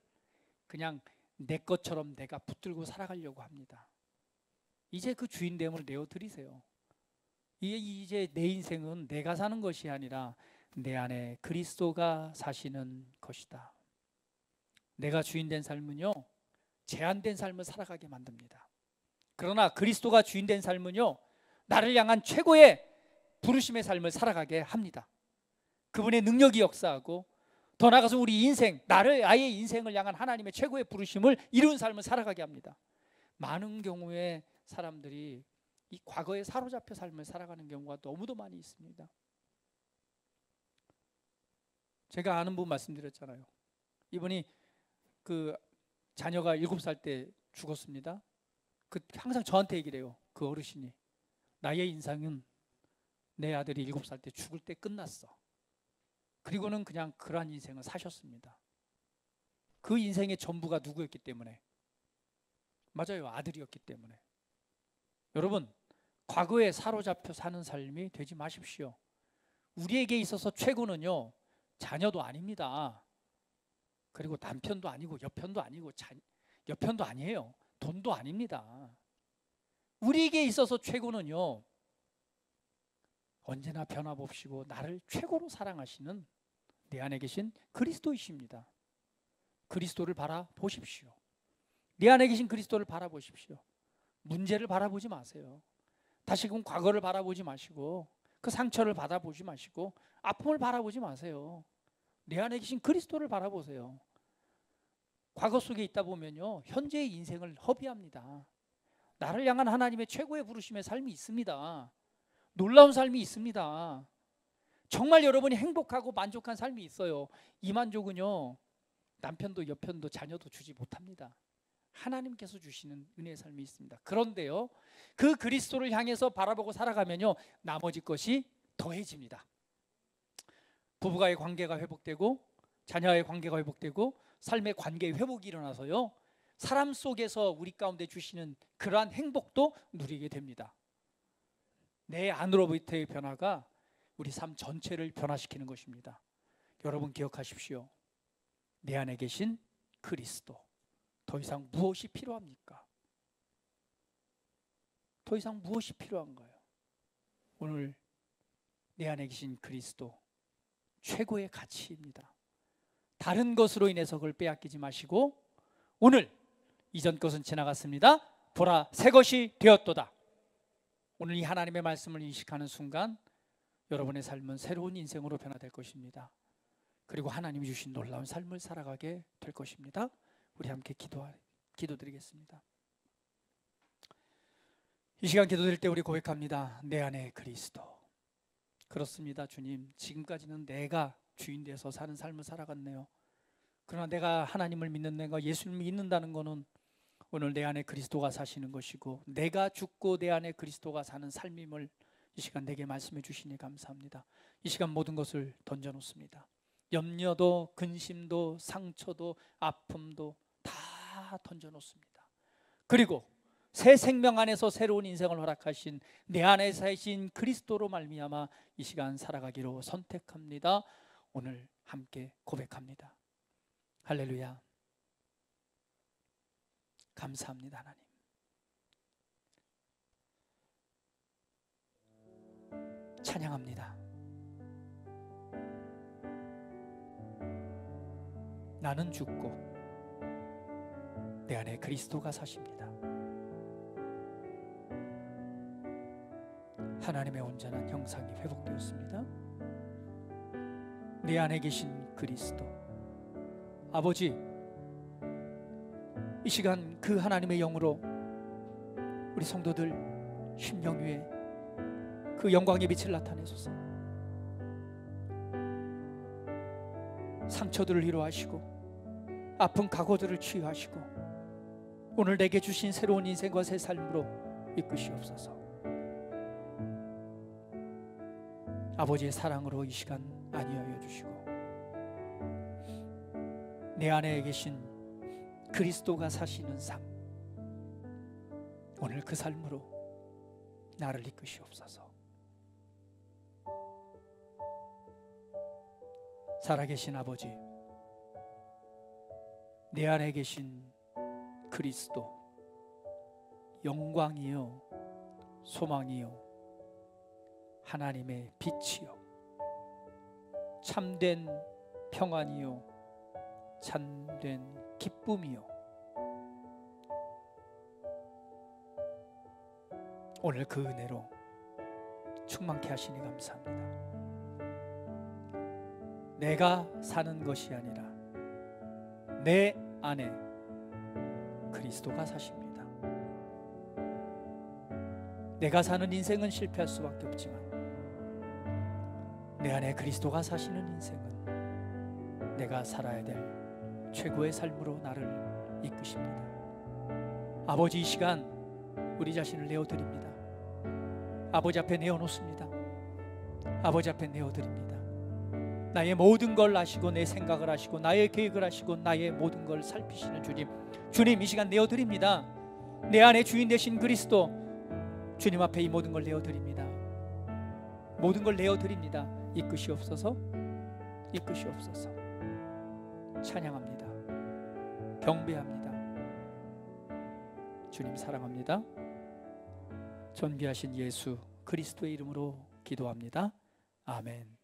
그냥 내 것처럼 내가 붙들고 살아가려고 합니다. 이제 그 주인됨을 내어드리세요. 이제 내 인생은 내가 사는 것이 아니라 내 안에 그리스도가 사시는 것이다. 내가 주인된 삶은요, 제한된 삶을 살아가게 만듭니다. 그러나 그리스도가 주인된 삶은요, 나를 향한 최고의 부르심의 삶을 살아가게 합니다. 그분의 능력이 역사하고, 더 나아가서 우리 인생, 아예 인생을 향한 하나님의 최고의 부르심을 이룬 삶을 살아가게 합니다. 많은 경우에 사람들이 이 과거에 사로잡혀 삶을 살아가는 경우가 너무도 많이 있습니다. 제가 아는 분 말씀드렸잖아요. 이분이 그 자녀가 7살 때 죽었습니다. 항상 저한테 얘기를 해요. 그 어르신이, 나의 인생은 내 아들이 7살 때 죽을 때 끝났어. 그리고는 그냥 그러한 인생을 사셨습니다. 그 인생의 전부가 누구였기 때문에? 맞아요, 아들이었기 때문에. 여러분, 과거에 사로잡혀 사는 삶이 되지 마십시오. 우리에게 있어서 최고는요, 자녀도 아닙니다. 그리고 남편도 아니고 여편도 아니고 여편도 아니에요. 돈도 아닙니다. 우리에게 있어서 최고는요, 언제나 변함없이고 나를 최고로 사랑하시는 내 안에 계신 그리스도이십니다. 그리스도를 바라보십시오. 내 안에 계신 그리스도를 바라보십시오. 문제를 바라보지 마세요. 다시금 과거를 바라보지 마시고, 그 상처를 바라보지 마시고, 아픔을 바라보지 마세요. 내 안에 계신 그리스도를 바라보세요. 과거 속에 있다 보면요, 현재의 인생을 허비합니다. 나를 향한 하나님의 최고의 부르심의 삶이 있습니다. 놀라운 삶이 있습니다. 정말 여러분이 행복하고 만족한 삶이 있어요. 이 만족은요, 남편도 여편도 자녀도 주지 못합니다. 하나님께서 주시는 은혜의 삶이 있습니다. 그런데요, 그 그리스도를 향해서 바라보고 살아가면요, 나머지 것이 더해집니다. 부부가의 관계가 회복되고, 자녀와의 관계가 회복되고, 삶의 관계의 회복이 일어나서요, 사람 속에서 우리 가운데 주시는 그러한 행복도 누리게 됩니다. 내 안으로부터의 변화가 우리 삶 전체를 변화시키는 것입니다. 여러분 기억하십시오. 내 안에 계신 그리스도. 더 이상 무엇이 필요합니까? 더 이상 무엇이 필요한가요? 오늘 내 안에 계신 그리스도 최고의 가치입니다. 다른 것으로 인해서 그걸 빼앗기지 마시고 오늘 이전 것은 지나갔습니다. 보라 새 것이 되었도다. 오늘 이 하나님의 말씀을 인식하는 순간 여러분의 삶은 새로운 인생으로 변화될 것입니다. 그리고 하나님이 주신 놀라운 삶을 살아가게 될 것입니다. 우리 함께 기도드리겠습니다. 이 시간 기도드릴 때 우리 고백합니다. 내 안에 그리스도. 그렇습니다. 주님, 지금까지는 내가 주인 돼서 사는 삶을 살아갔네요. 그러나 내가 하나님을 믿는, 내가 예수님을 믿는다는 것은 오늘 내 안에 그리스도가 사시는 것이고 내가 죽고 내 안에 그리스도가 사는 삶임을 이 시간 내게 말씀해 주시니 감사합니다. 이 시간 모든 것을 던져놓습니다. 염려도 근심도 상처도 아픔도 다 던져놓습니다. 그리고 새 생명 안에서 새로운 인생을 허락하신 내 안에 사신 그리스도로 말미암아 이 시간 살아가기로 선택합니다. 오늘 함께 고백합니다. 할렐루야. 감사합니다. 하나님. 찬양합니다. 나는 죽고 내 안에 그리스도가 사십니다. 하나님의 온전한 형상이 회복되었습니다. 내 안에 계신 그리스도 아버지, 이 시간 그 하나님의 영으로 우리 성도들 심령 위에 그 영광의 빛을 나타내소서. 상처들을 위로하시고 아픈 각오들을 치유하시고 오늘 내게 주신 새로운 인생과 새 삶으로 이끄시옵소서. 아버지의 사랑으로 이 시간 안위하여 주시고 내 안에 계신 그리스도가 사시는 삶, 오늘 그 삶으로 나를 이끄시옵소서. 살아계신 아버지, 내 안에 계신 그리스도, 영광이요 소망이요 하나님의 빛이요 참된 평안이요 참된 기쁨이요 오늘 그 은혜로 충만케 하시니 감사합니다. 내가 사는 것이 아니라 내 안에 그리스도가 사십니다. 내가 사는 인생은 실패할 수밖에 없지만 내 안에 그리스도가 사시는 인생은 내가 살아야 될 최고의 삶으로 나를 이끄십니다. 아버지, 이 시간 우리 자신을 내어드립니다. 아버지 앞에 내어놓습니다. 아버지 앞에 내어드립니다. 나의 모든 걸 아시고 내 생각을 아시고 나의 계획을 아시고 나의 모든 걸 살피시는 주님, 주님 이 시간 내어드립니다. 내 안에 주인 되신 그리스도, 주님 앞에 이 모든 걸 내어드립니다. 모든 걸 내어드립니다. 이끄시옵소서. 이끄시옵소서. 찬양합니다. 경배합니다. 주님 사랑합니다. 존귀하신 예수 그리스도의 이름으로 기도합니다. 아멘.